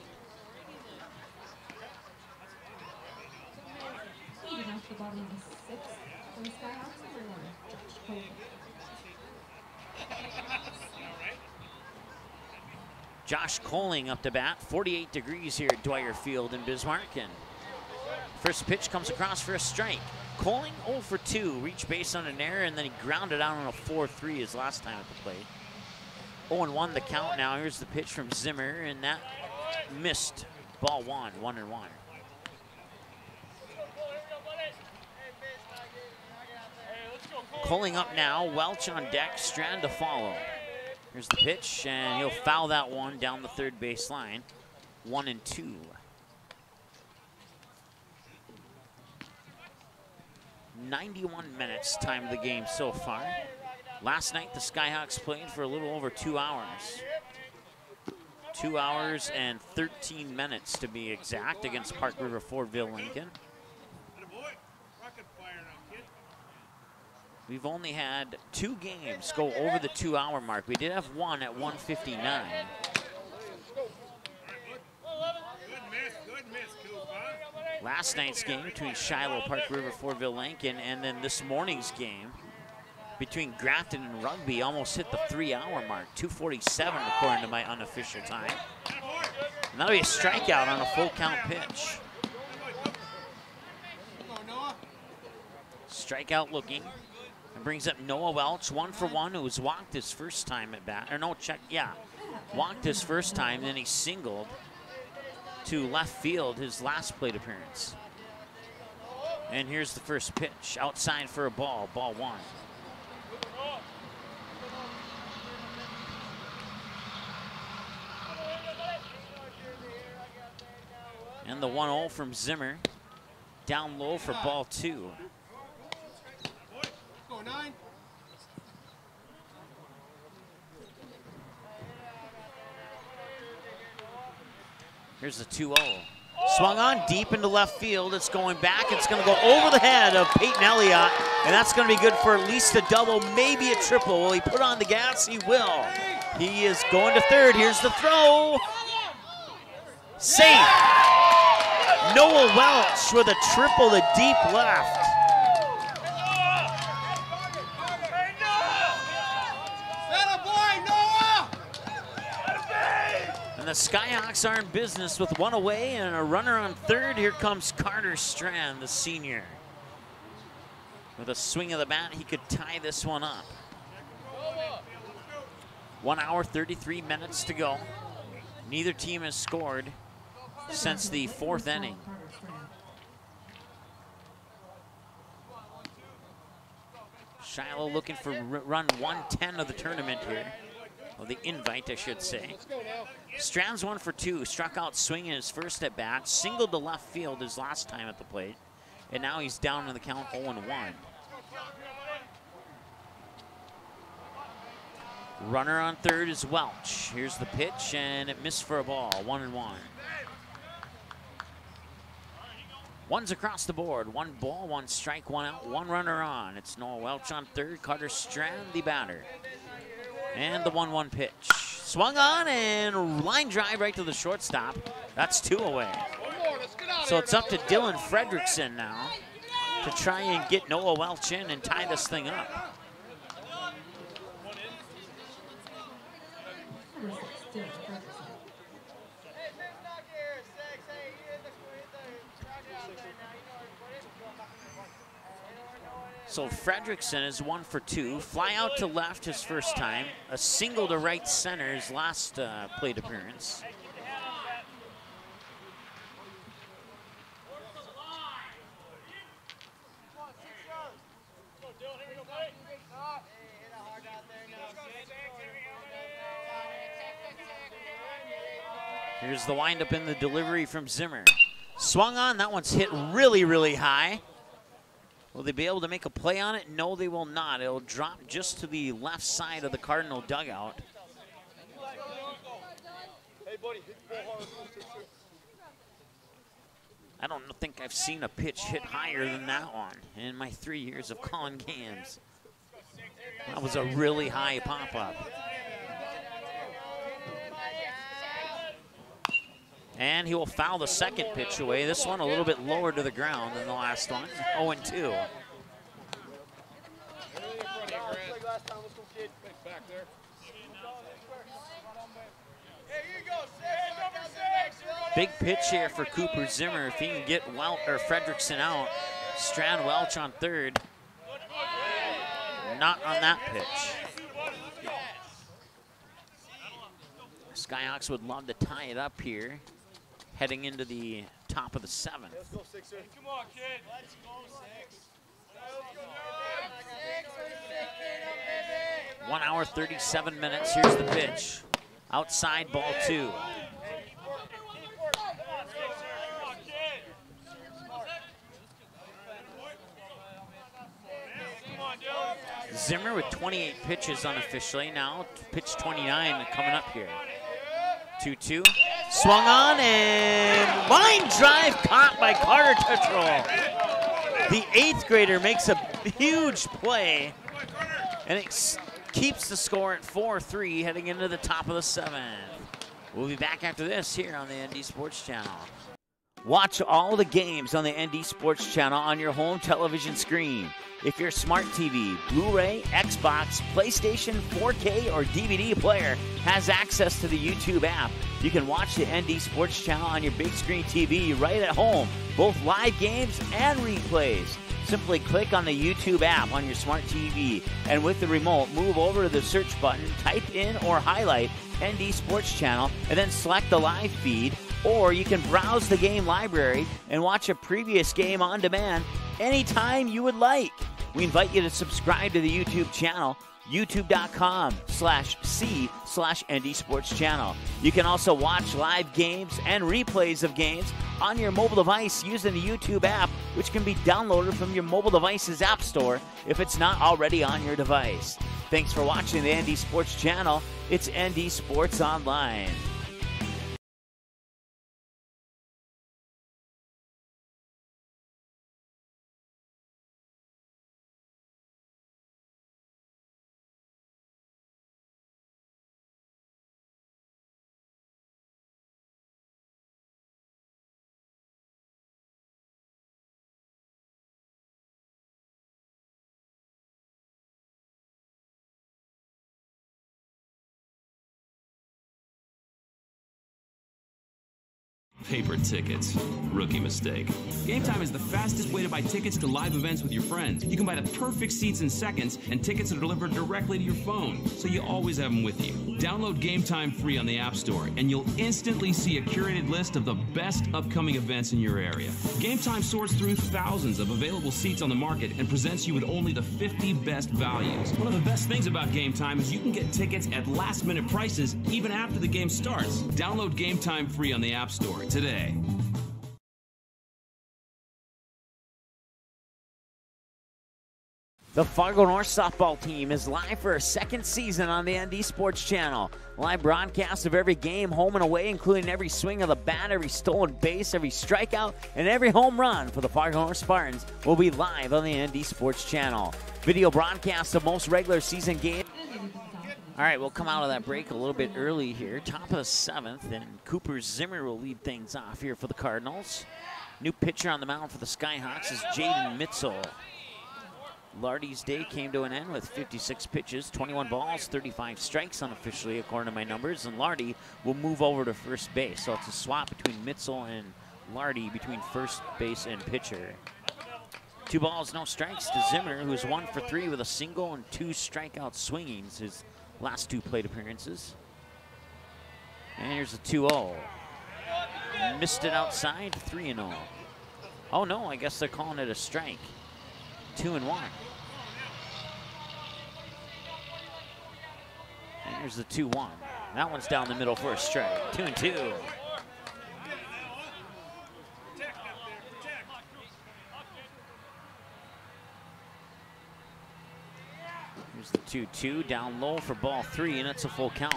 Speaker 2: Josh Coling up to bat, 48 degrees here at Dwyer Field in Bismarck. And first pitch comes across for a strike. Coling 0 for 2, reached base on an error, and then he grounded out on a 4-3 his last time at the plate. 0-1 the count now. Here's the pitch from Zimmer, and that missed. Ball 1, 1-1. Coling up now, Welch on deck, Strand to follow. Here's the pitch, and he'll foul that one down the 3rd base line. 1-2. 91 minutes time of the game so far. Last night the Skyhawks played for a little over 2 hours. 2 hours and 13 minutes to be exact against Park River Fordville Lincoln. We've only had 2 games go over the 2-hour mark. We did have one at 1:59. Last night's game between Shiloh, Park River, Fordville, Lincoln, and then this morning's game between Grafton and Rugby almost hit the 3-hour mark, 2:47 according to my unofficial time. And that'll be a strikeout on a full count pitch. Strikeout looking. It brings up Noah Welch, 1 for 1, who was walked his first time at bat. Or no, walked his first time, then he singled to left field his last plate appearance. And here's the first pitch, outside for a ball, ball 1. And the 1-0 from Zimmer, down low for ball 2. Here's the 2-0. Swung on deep into left field. It's going back. It's going to go over the head of Peyton Elliott, and that's going to be good for at least a double, maybe a triple. Will he put on the gas? He will. He is going to 3rd. Here's the throw. Safe. Noah Welch with a triple to deep left. And the Skyhawks are in business with 1 away and a runner on 3rd. Here comes Carter Strand, the senior. With a swing of the bat, he could tie this one up. 1 hour, 33 minutes to go. Neither team has scored since the 4th inning. Shiloh looking for run 110 of the tournament here. Well, the invite, I should say. Strand's 1 for 2. Struck out swinging his first at bat. Singled to left field his last time at the plate. And now he's down in the count 0-1. Runner on third is Welch. Here's the pitch, and it missed for a ball. 1-1. One's across the board. 1 ball, 1 strike, 1 out, 1 runner on. It's Noah Welch on third. Carter Strand, the batter. And the 1-1 pitch. Swung on and line drive right to the shortstop. That's 2 away. So it's up to Dylan Fredrickson now to try and get Noah Welch in and tie this thing up. So Fredrickson is 1 for 2. Fly out to left his first time. A single to right center his last plate appearance. Here's the windup in the delivery from Zimmer. Swung on, that one's hit really, really high. Will they be able to make a play on it? No, they will not. It'll drop just to the left side of the Cardinal dugout. I don't think I've seen a pitch hit higher than that one in my 3 years of calling games. That was a really high pop-up. And he will foul the second pitch away. This one a little bit lower to the ground than the last one. 0-2. Big pitch here for Cooper Zimmer. If he can get Fredrickson out. Strand Welch on third. Not on that pitch. Skyhawks would love to tie it up here, heading into the top of the 7th.
Speaker 6: Let's go, Sixer. Come on, kid. Let's go, 6.
Speaker 2: 1 hour, 37 minutes. Here's the pitch. Outside, ball 2. Zimmer with 28 pitches unofficially. Now pitch 29 coming up here. 2-2. Swung on and line drive caught by Carter Tetral. The 8th grader makes a huge play, and it keeps the score at 4-3 heading into the top of the 7th. We'll be back after this here on the ND Sports Channel. Watch all the games on the ND Sports Channel on your home television screen. If your smart TV, Blu-ray, Xbox, PlayStation, 4K, or DVD player has access to the YouTube app, you can watch the ND Sports Channel on your big screen TV right at home, both live games and replays. Simply click on the YouTube app on your smart TV, and with the remote, move over to the search button, type in or highlight ND Sports Channel, and then select the live feed. Or you can browse the game library and watch a previous game on demand anytime you would like. We invite you to subscribe to the YouTube channel, youtube.com/c/ND Sports Channel. You can also watch live games and replays of games on your mobile device using the YouTube app, which can be downloaded from your mobile device's app store if it's not already on your device. Thanks for watching the ND Sports Channel. It's ND Sports Online.
Speaker 8: Paper tickets. Rookie mistake. Game Time is the fastest way to buy tickets to live events with your friends. You can buy the perfect seats in seconds, and tickets are delivered directly to your phone, so you always have them with you. Download Game Time free on the App Store, and you'll instantly see a curated list of the best upcoming events in your area. Game Time sorts through thousands of available seats on the market and presents you with only the 50 best values. One of the best things about Game Time is you can get tickets at last-minute prices even after the game starts. Download Game Time free on the App Store today.
Speaker 2: The Fargo North softball team is live for a second season on the ND Sports Channel. Live broadcast of every game, home and away, including every swing of the bat, every stolen base, every strikeout, and every home run for the Fargo North Spartans will be live on the ND Sports Channel. Video broadcast of most regular season games. All right, we'll come out of that break a little bit early here. Top of the 7th, and Cooper Zimmer will lead things off here for the Cardinals. New pitcher on the mound for the Skyhawks is Jaden Mitzel. Lardy's day came to an end with 56 pitches, 21 balls, 35 strikes unofficially according to my numbers, and Lardy will move over to first base. So it's a swap between Mitzel and Lardy between first base and pitcher. 2 balls, no strikes to Zimmer, who's 1 for 3 with a single and 2 strikeout swingings his last 2 plate appearances. And here's a 2-0. Missed it outside, 3-0. Oh no, I guess they're calling it a strike. 2-1. And here's the 2-1. That one's down the middle for a strike. 2-2. Here's the 2-2 down low for ball 3, and it's a full count.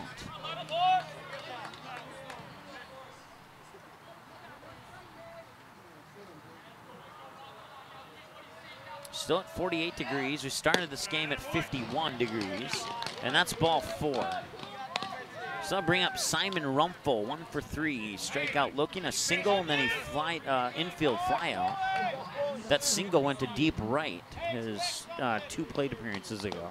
Speaker 2: Still at 48 degrees. We started this game at 51 degrees, and that's ball 4. So I'll bring up Simon Rumpel, 1 for 3. Strikeout looking, a single, and then he infield flyout. That single went to deep right his 2 plate appearances ago.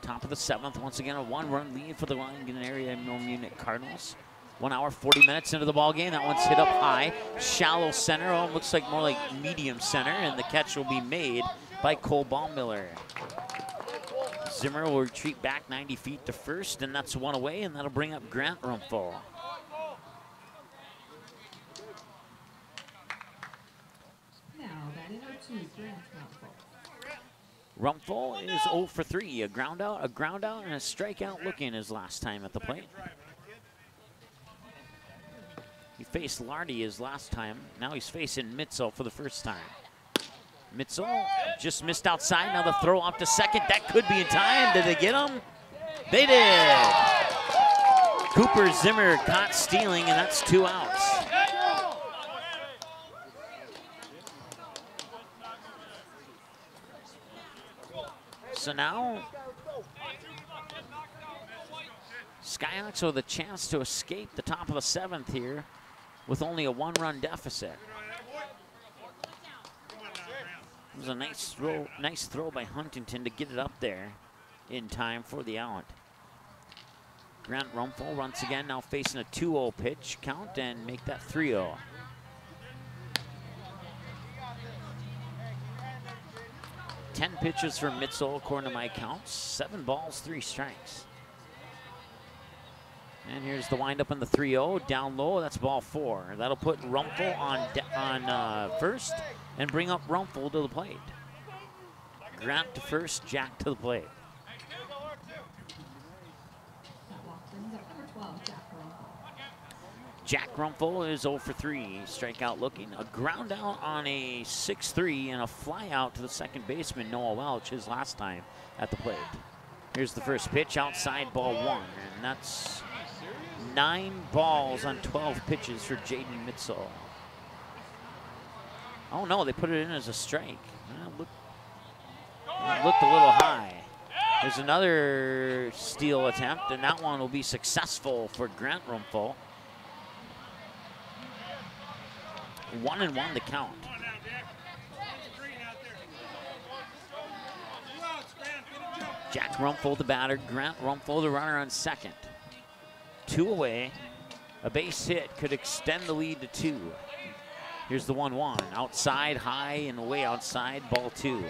Speaker 2: Top of the 7th, once again a 1-run lead for the Langdon area Munich Cardinals. 1 hour, 40 minutes into the ball game. That one's hit up high. Shallow center. Oh, looks like more like medium center, and the catch will be made by Cole Baumiller. Zimmer will retreat back 90 feet to first, and that's 1 away, and that'll bring up Grant Rumpel.
Speaker 7: Now, batting number 2, Grant Rumpel.
Speaker 2: Rumpel is 0 for 3. A ground out, and a strikeout looking his last time at the plate. He faced Lardy his last time. Now he's facing Mitzel for the first time. Mitzel just missed outside. Now the throw up to second. That could be in time. Did they get him? They did. Cooper Zimmer caught stealing, and that's 2 outs. So now Skyhawks with a chance to escape the top of the 7th here with only a 1-run deficit. It was a nice throw by Huntington to get it up there in time for the out. Grant Rumpel once again now facing a 2-0 pitch count and make that 3-0. Ten pitches for Mitzel according to my counts. 7 balls, 3 strikes. And here's the windup on the 3-0, down low, that's ball 4. That'll put Rumpel on first and bring up Rumpel to the plate. Grant to first, Jack to the plate. Jack Rumpel is 0 for 3, strikeout looking. A ground out on a 6-3 and a fly out to the second baseman, Noah Welch, his last time at the plate. Here's the first pitch, outside, ball 1, and that's 9 balls on 12 pitches for Jaden Mitzel. Oh no, they put it in as a strike. It looked a little high. There's another steal attempt, and that one will be successful for Grant Rumpel. 1-1 the count. Jack Rumpel the batter, Grant Rumpel the runner on second. 2 away. A base hit could extend the lead to 2. Here's the 1-1. Outside, high and away outside, ball 2.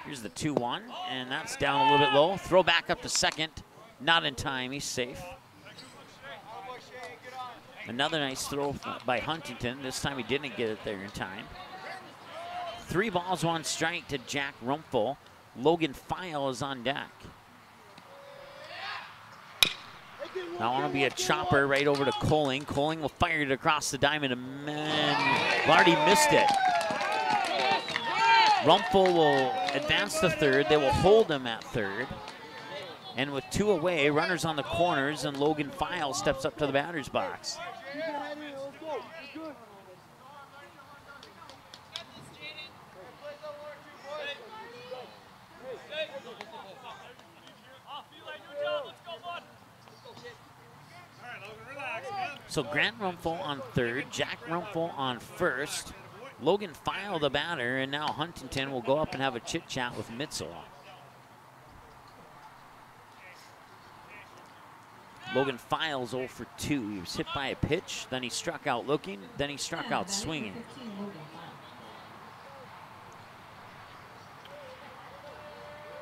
Speaker 2: Here's the 2-1, and that's down a little bit low. Throw back up to second. Not in time, he's safe. Another nice throw by Huntington. This time he didn't get it there in time. 3 balls, 1 strike to Jack Rumpel. Logan File is on deck. Now want to be a chopper right over to Coling. Coling will fire it across the diamond, and Lardy missed it. Rumpel will advance to third. They will hold him at third. And with 2 away, runners on the corners, and Logan File steps up to the batter's box. So Grant Rumpel on third, Jack Rumpel on first, Logan File the batter, and now Huntington will go up and have a chit-chat with Mitzel. Logan File's 0 for 2. He was hit by a pitch, then he struck out looking, then he struck out swinging.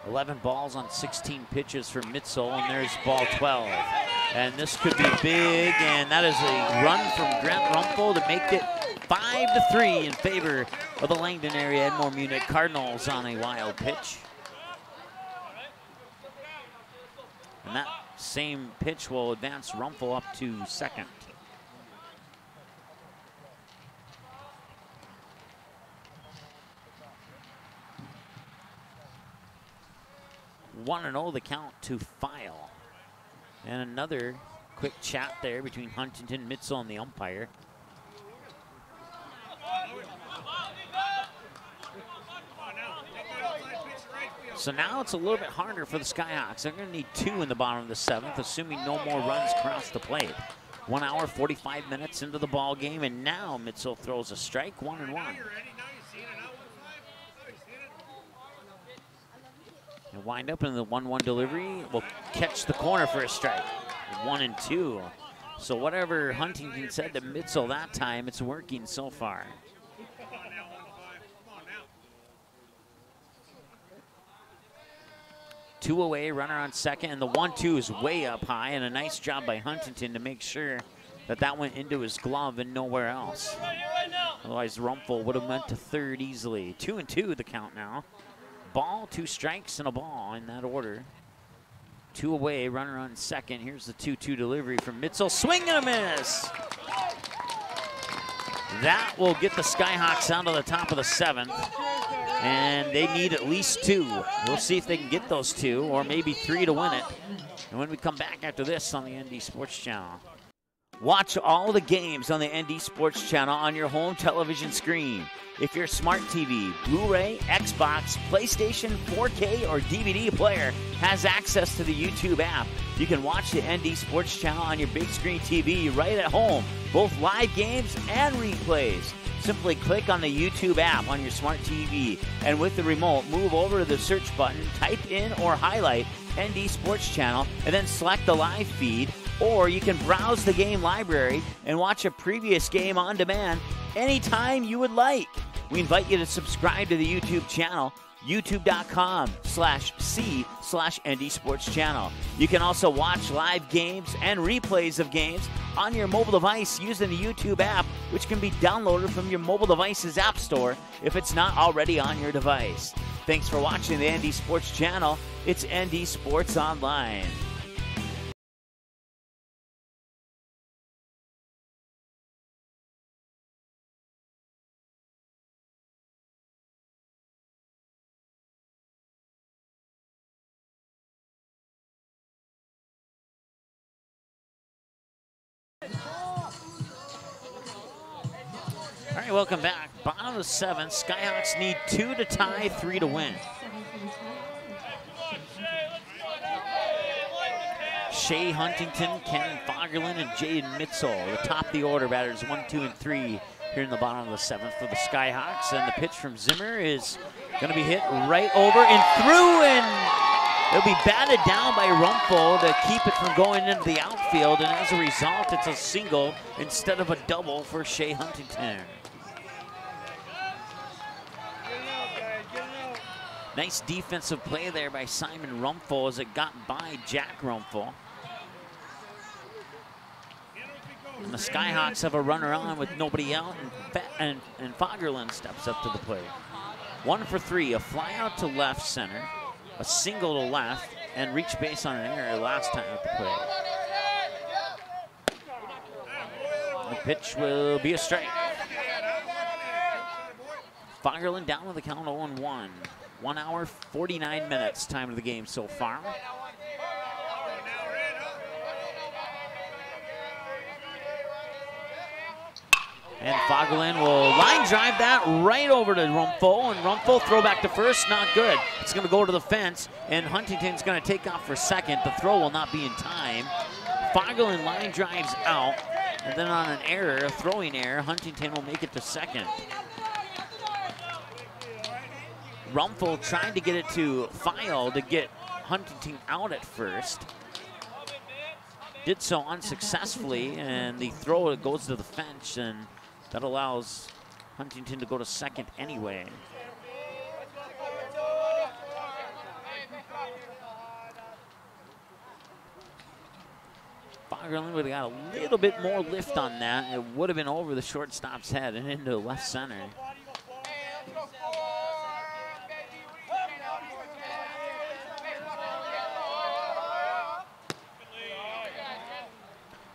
Speaker 2: $11 balls on 16 pitches for Mitzel, and there's ball 12. And this could be big, and that is a run from Grant Rumpel to make it 5-3 in favor of the Langdon area Edmore Munich Cardinals on a wild pitch. And that same pitch will advance Rumpel up to second. One and 0 the count to File. And another quick chat there between Huntington, Mitzel, and the umpire. So now it's a little bit harder for the Skyhawks. They're going to need 2 in the bottom of the 7th, assuming no more runs cross the plate. 1 hour, 45 minutes into the ball game, and now Mitzel throws a strike, 1-1. And wind up in the 1-1 delivery. Will catch the corner for a strike, 1-2. So whatever Huntington said to Mitzel that time, it's working so far. Two away, runner on second, and the 1-2 is way up high, and a nice job by Huntington to make sure that that went into his glove and nowhere else. Otherwise, Rumpel would have went to third easily. 2-2 the count now. Ball, 2 strikes, and a ball in that order. 2 away, runner on second. Here's the 2-2 delivery from Mitzel. Swing and a miss! That will get the Skyhawks down to the top of the 7th. And they need at least 2. We'll see if they can get those 2, or maybe 3 to win it. And when we come back after this on the ND Sports Channel. Watch all the games on the ND Sports Channel on your home television screen. If your smart TV, Blu-ray, Xbox, PlayStation, 4K, or DVD player has access to the YouTube app, you can watch the ND Sports Channel on your big screen TV right at home, both live games and replays. Simply click on the YouTube app on your smart TV, and with the remote, move over to the search button, type in or highlight ND Sports Channel, and then select the live feed. Or you can browse the game library and watch a previous game on demand anytime you would like. We invite you to subscribe to the YouTube channel, youtube.com/c/ND Sports Channel. You can also watch live games and replays of games on your mobile device using the YouTube app, which can be downloaded from your mobile device's app store if it's not already on your device. Thanks for watching the ND Sports Channel. It's ND Sports Online. All right, welcome back. Bottom of the 7th. Skyhawks need 2 to tie, 3 to win. Shea Huntington, Ken Fagerlin, and Jaden Mitzel. The top of the order batters 1, 2, and 3 here in the bottom of the 7th for the Skyhawks. And the pitch from Zimmer is going to be hit right over and through, and it'll be batted down by Rumpel to keep it from going into the outfield. And as a result, it's a single instead of a double for Shea Huntington. Nice defensive play there by Simon Rumpel as it got by Jack Rumpel. And the Skyhawks have a runner on with nobody out, and Fagerlund steps up to the plate. 1 for 3, a fly out to left center, a single to left, and reach base on an error last time at the plate. The pitch will be a strike. Fagerlund down with the count 0-1. 1 hour, 49 minutes time of the game so far. And Fagerlund will line drive that right over to Rumpel, and Rumpel throw back to first, not good. It's going to go to the fence, and Huntington's going to take off for second. The throw will not be in time. Fagerlund line drives out, and then on an error, a throwing error, Huntington will make it to second. Rumpel tried to get it to File to get Huntington out at first. Did so unsuccessfully, and the throw goes to the fence, and that allows Huntington to go to second anyway. Fagerlund would have got a little bit more lift on that. It would have been over the shortstop's head and into left center.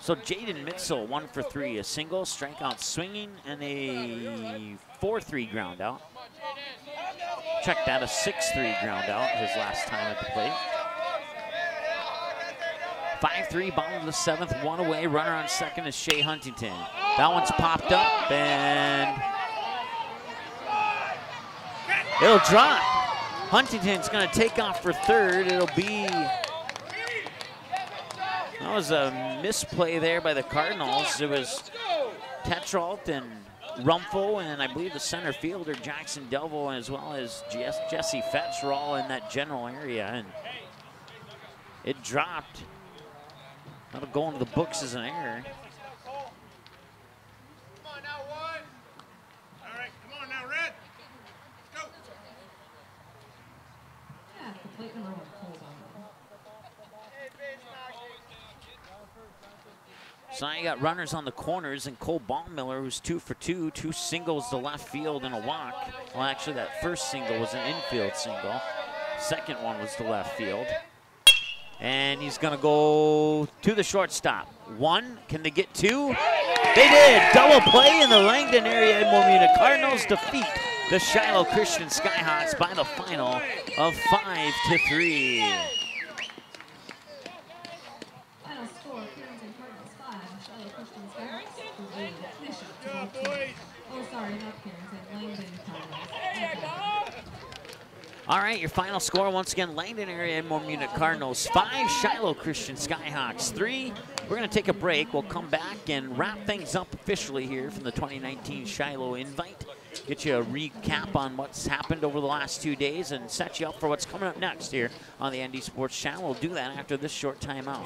Speaker 2: So Jaden Mitzel, 1 for 3, a single, strikeout swinging, and a 4-3 ground out. Check that, a 6-3 ground out his last time at the plate. 5-3, bottom of the 7th, 1 away. Runner on second is Shea Huntington. That one's popped up, and it'll drop. Huntington's going to take off for third. It'll be... That was a misplay there by the Cardinals. It was Tetrault and Rumpel, and I believe the center fielder, Jackson Delville, as well as Jesse Fetch were all in that general area, and it dropped. That'll go into the books as an error.
Speaker 6: Come on now, one. All right, come on now, Red. Let's go.
Speaker 7: Yeah, the plate number 1, Cole Baumiller.
Speaker 2: So now you got runners on the corners, and Cole Baumiller, who's 2 for 2, 2 singles to left field and a walk. Well, actually, that first single was an infield single. Second one was to left field. And he's going to go to the shortstop. 1, can they get 2? They did! Double play in the Langdon area. Edmore Munich Cardinals defeat the Shiloh Christian Skyhawks by the final of 5-3.
Speaker 7: Final score, Carrington Cardinals 5, Shiloh Christian Skyhawks 3. Oh, sorry, not Carrington, Langdon Cardinals.
Speaker 2: All right, your final score, once again, Langdon area Edmore Munich Cardinals 5, Shiloh Christian Skyhawks 3. We're going to take a break. We'll come back and wrap things up officially here from the 2019 Shiloh Invite. Get you a recap on what's happened over the last 2 days and set you up for what's coming up next here on the ND Sports Channel. We'll do that after this short timeout.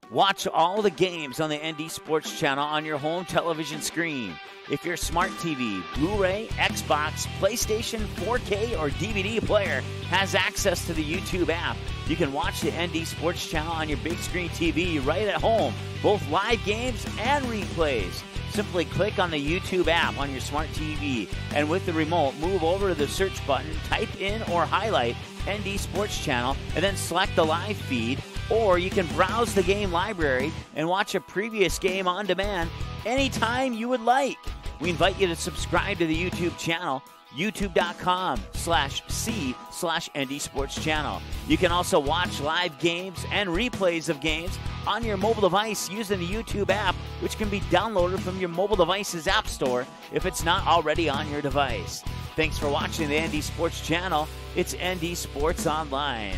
Speaker 2: Watch all the games on the ND Sports Channel on your home television screen. If your smart TV, Blu-ray, Xbox, PlayStation, 4K, or DVD player has access to the YouTube app, you can watch the ND Sports Channel on your big screen TV right at home, both live games and replays. Simply click on the YouTube app on your smart TV, and with the remote, move over to the search button, type in or highlight ND Sports Channel, and then select the live feed. Or you can browse the game library and watch a previous game on demand anytime you would like. We invite you to subscribe to the YouTube channel, youtube.com/c/ND Sports Channel. You can also watch live games and replays of games on your mobile device using the YouTube app, which can be downloaded from your mobile device's app store if it's not already on your device. Thanks for watching the ND Sports Channel. It's ND Sports Online.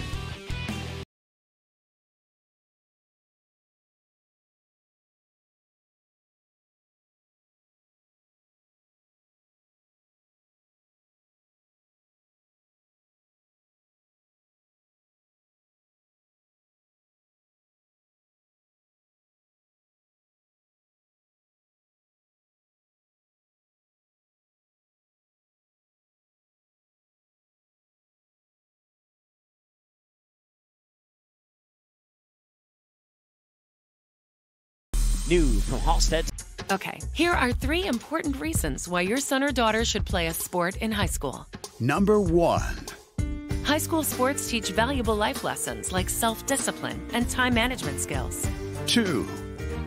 Speaker 2: New from Halstead.
Speaker 9: Okay, here are 3 important reasons why your son or daughter should play a sport in high school.
Speaker 5: Number 1.
Speaker 9: High school sports teach valuable life lessons like self-discipline and time management skills.
Speaker 5: 2.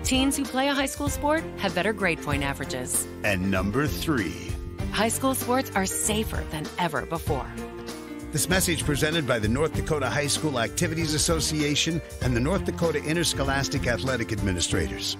Speaker 9: Teens who play a high school sport have better grade point averages.
Speaker 5: And number 3.
Speaker 9: High school sports are safer than ever before.
Speaker 5: This message presented by the North Dakota High School Activities Association and the North Dakota Interscholastic Athletic Administrators.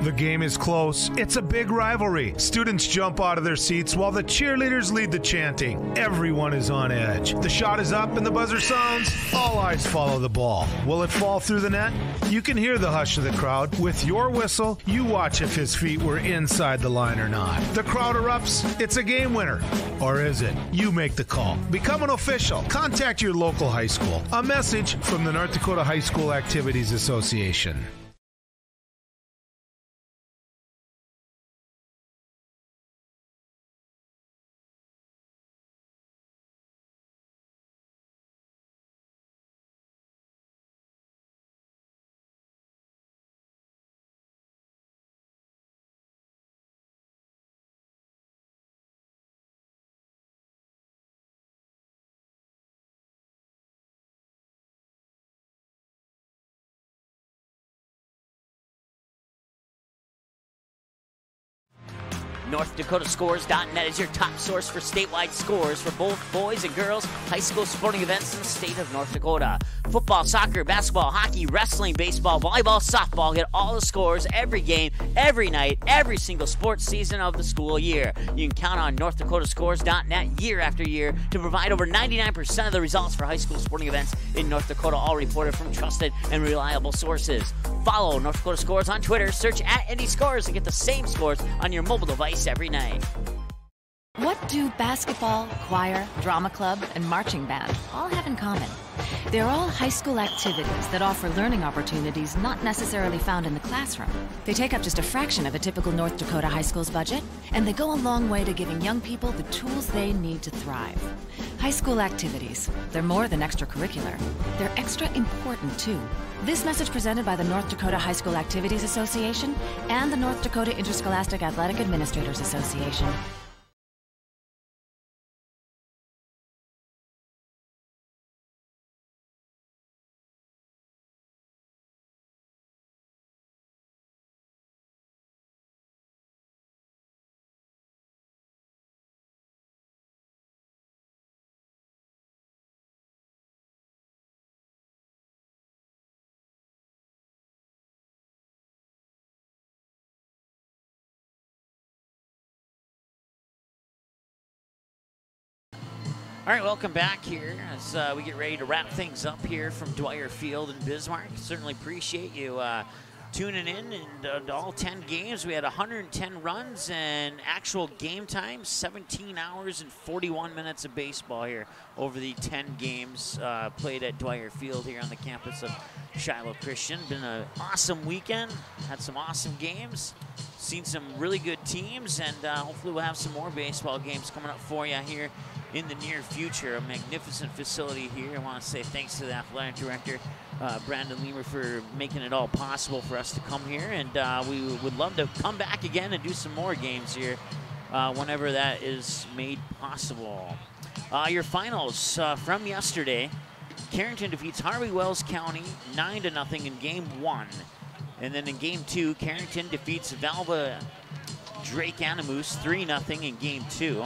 Speaker 10: The game is close. It's a big rivalry. Students jump out of their seats while the cheerleaders lead the chanting. Everyone is on edge. The shot is up and the buzzer sounds. All eyes follow the ball. Will it fall through the net? You can hear the hush of the crowd. With your whistle, you watch if his feet were inside the line or not. The crowd erupts. It's a game winner. Or is it? You make the call. Become an official. Contact your local high school. A message from the North Dakota High School Activities Association.
Speaker 2: NorthDakotaScores.net is your top source for statewide scores for both boys and girls high school sporting events in the state of North Dakota. Football, soccer, basketball, hockey, wrestling, baseball, volleyball, softball. Get all the scores every game, every night, every single sports season of the school year. You can count on NorthDakotaScores.net year after year to provide over 99% of the results for high school sporting events in North Dakota, all reported from trusted and reliable sources. Follow North Dakota Scores on Twitter. Search @NDScores and get the same scores on your mobile device every night.
Speaker 11: What do basketball, choir, drama club, and marching band all have in common? They're all high school activities that offer learning opportunities not necessarily found in the classroom. They take up just a fraction of a typical North Dakota high school's budget, and they go a long way to giving young people the tools they need to thrive. High school activities, they're more than extracurricular. They're extra important, too. This message presented by the North Dakota High School Activities Association and the North Dakota Interscholastic Athletic Administrators Association.
Speaker 2: All right, welcome back here as we get ready to wrap things up here from Dwyer Field in Bismarck. Certainly appreciate you tuning in and all 10 games. We had 110 runs and actual game time, 17 hours and 41 minutes of baseball here over the 10 games played at Dwyer Field here on the campus of Shiloh Christian. Been an awesome weekend, had some awesome games, seen some really good teams, and hopefully we'll have some more baseball games coming up for you here in the near future. A magnificent facility here. I want to say thanks to the athletic director, Brandon Leamer, for making it all possible for us to come here, and we would love to come back again and do some more games here whenever that is made possible. Your finals from yesterday: Carrington defeats Harvey Wells County 9-0 in Game 1. And then in Game 2, Carrington defeats Valva Drake Animus 3-0 in Game 2.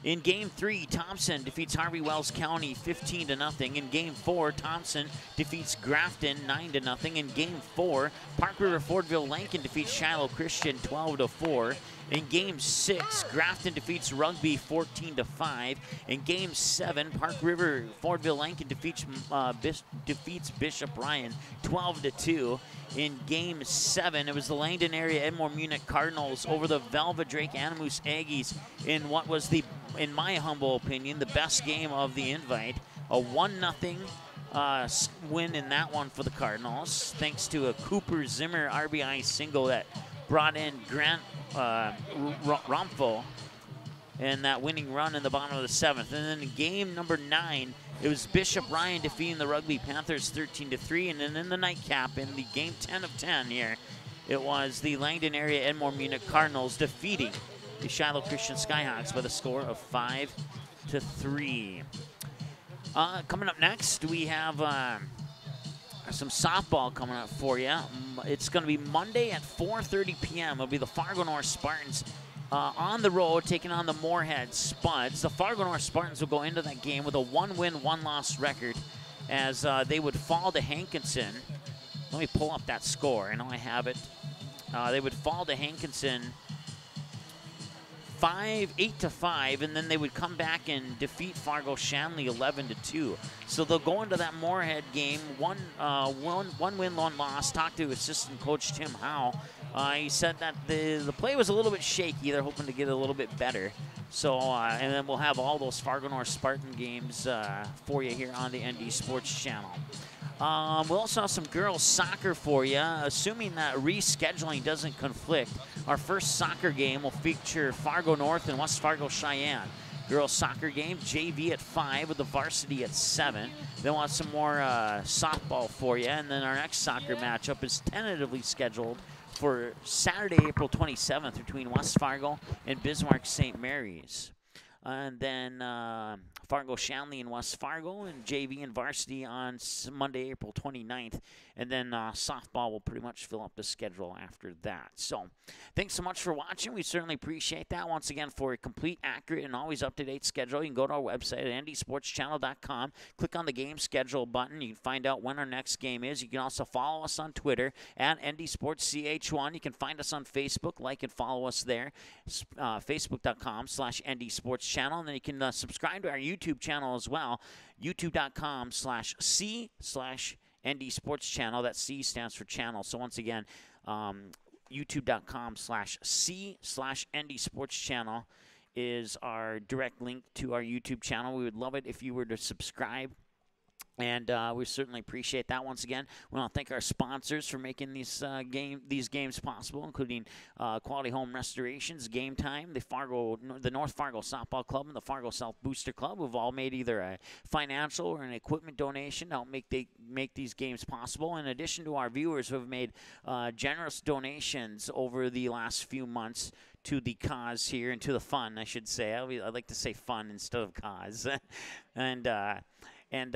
Speaker 2: In Game 3, Thompson defeats Harvey Wells County 15-0. In Game 4, Thompson defeats Grafton 9-0. In Game 4, Park River Fordville Lankin defeats Shiloh Christian 12-4. In Game 6, Grafton defeats Rugby 14-5. In Game 7, Park River Fordville Lincoln defeats Bishop Ryan 12-2. In Game 7, it was the Langdon area Edmore Munich Cardinals over the Velvet Drake Animus Aggies in what was in my humble opinion, the best game of the invite. A 1-0 win in that one for the Cardinals, thanks to a Cooper Zimmer RBI single that brought in Grant Romfo and that winning run in the bottom of the 7th. And then in game number 9, it was Bishop Ryan defeating the Rugby Panthers 13-3. And then in the nightcap, in the game 10 of 10 here, it was the Langdon area Edmore Munich Cardinals defeating the Shiloh Christian Skyhawks by the score of 5-3. Coming up next, we have some softball coming up for you. It's going to be Monday at 4:30 p.m. It'll be the Fargo North Spartans on the road taking on the Moorhead Spuds. The Fargo North Spartans will go into that game with a 1-win, 1-loss record as they would fall to Hankinson. Let me pull up that score. I know I have it. They would fall to Hankinson 8-5, and then they would come back and defeat Fargo Shanley 11-2. So they'll go into that Moorhead game, one win, 1 loss. Talked to assistant coach Tim Howe. He said that the play was a little bit shaky. They're hoping to get a little bit better. So, and then we'll have all those Fargo North Spartan games for you here on the ND Sports Channel. We'll also have some girls soccer for you, assuming that rescheduling doesn't conflict. Our first soccer game will feature Fargo North and West Fargo Cheyenne. Girls soccer game, JV at 5 with the varsity at 7. Then we'll have some more softball for you. And then our next soccer matchup is tentatively scheduled for Saturday, April 27th between West Fargo and Bismarck St. Mary's. And then Fargo Shanley and West Fargo, and JV and varsity on Monday, April 29th. And then softball will pretty much fill up the schedule after that. So thanks so much for watching. We certainly appreciate that. Once again, for a complete, accurate, and always up-to-date schedule, you can go to our website at ndsportschannel.com. Click on the game schedule button. You can find out when our next game is. You can also follow us on Twitter at ndsportsch1. You can find us on Facebook. Like and follow us there, facebook.com/ndsportschannel. And then you can subscribe to our YouTube channel as well, youtube.com/c/ND Sports Channel. That C stands for channel. So once again, youtube.com/c/ND Sports Channel is our direct link to our YouTube channel. We would love it if you were to subscribe. And we certainly appreciate that. Once again, we want to thank our sponsors for making these games possible, including Quality Home Restorations, Game Time, the North Fargo Softball Club, and the Fargo South Booster Club, who've all made either a financial or an equipment donation to help make these games possible. In addition to our viewers who have made generous donations over the last few months to the cause here, and to the fun, I should say. I like to say fun instead of cause. And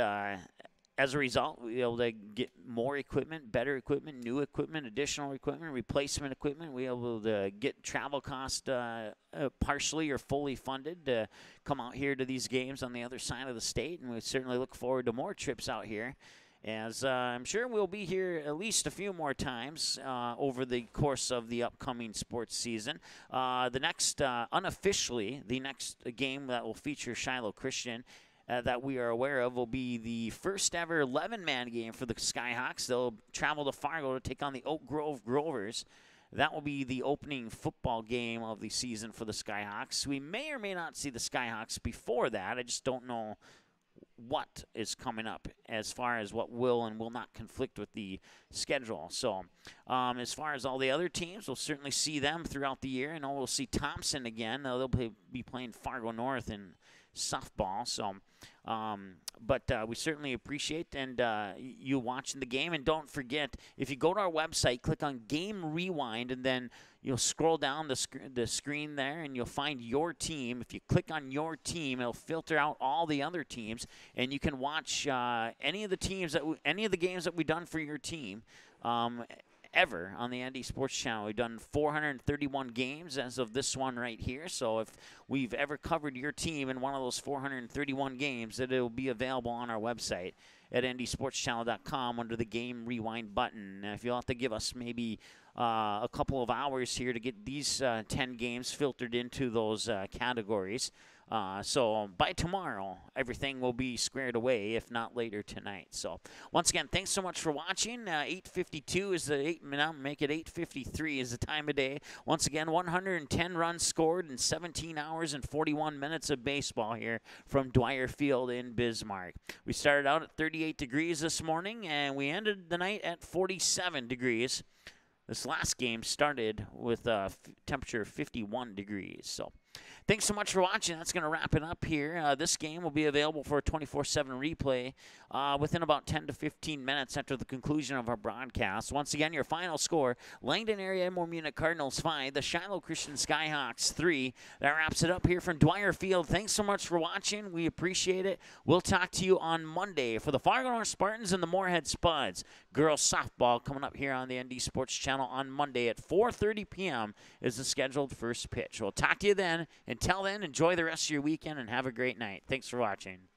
Speaker 2: as a result, we'll be able to get more equipment, better equipment, new equipment, additional equipment, replacement equipment. We'll be able to get travel cost partially or fully funded to come out here to these games on the other side of the state. And we certainly look forward to more trips out here, as I'm sure we'll be here at least a few more times over the course of the upcoming sports season. The next, unofficially, the next game that will feature Shiloh Christian that we are aware of will be the first ever 11-man game for the Skyhawks. They'll travel to Fargo to take on the Oak Grove Grovers. That will be the opening football game of the season for the Skyhawks. We may or may not see the Skyhawks before that. I just don't know what is coming up as far as what will and will not conflict with the schedule. So as far as all the other teams, we'll certainly see them throughout the year. I know we'll see Thompson again. They'll be playing Fargo North in softball. So but we certainly appreciate you watching the game. And don't forget, if you go to our website, click on Game Rewind, and then you'll scroll down the screen there, and you'll find your team. If you click on your team, it'll filter out all the other teams, and you can watch any of the games that we've done for your team. Ever on the ND Sports Channel. We've done 431 games as of this one right here. So if we've ever covered your team in one of those 431 games, that it will be available on our website at ndsportschannel.com under the Game Rewind button. Now, if you'll have to give us maybe a couple of hours here to get these 10 games filtered into those categories. So by tomorrow, everything will be squared away, if not later tonight. So once again, thanks so much for watching. 8:52 is make it 8:53 is the time of day. Once again, 110 runs scored in 17 hours and 41 minutes of baseball here from Dwyer Field in Bismarck. We started out at 38 degrees this morning, and we ended the night at 47 degrees. This last game started with a temperature of 51 degrees. So thanks so much for watching. That's going to wrap it up here. This game will be available for a 24/7 replay within about 10 to 15 minutes after the conclusion of our broadcast. Once again, your final score, Langdon area Edmore Munich Cardinals 5, the Shiloh Christian Skyhawks 3. That wraps it up here from Dwyer Field. Thanks so much for watching. We appreciate it. We'll talk to you on Monday for the Fargo North Spartans and the Moorhead Spuds. Girls softball coming up here on the ND Sports Channel on Monday at 4:30 p.m. is the scheduled first pitch. We'll talk to you then. Until then, enjoy the rest of your weekend and have a great night. Thanks for watching.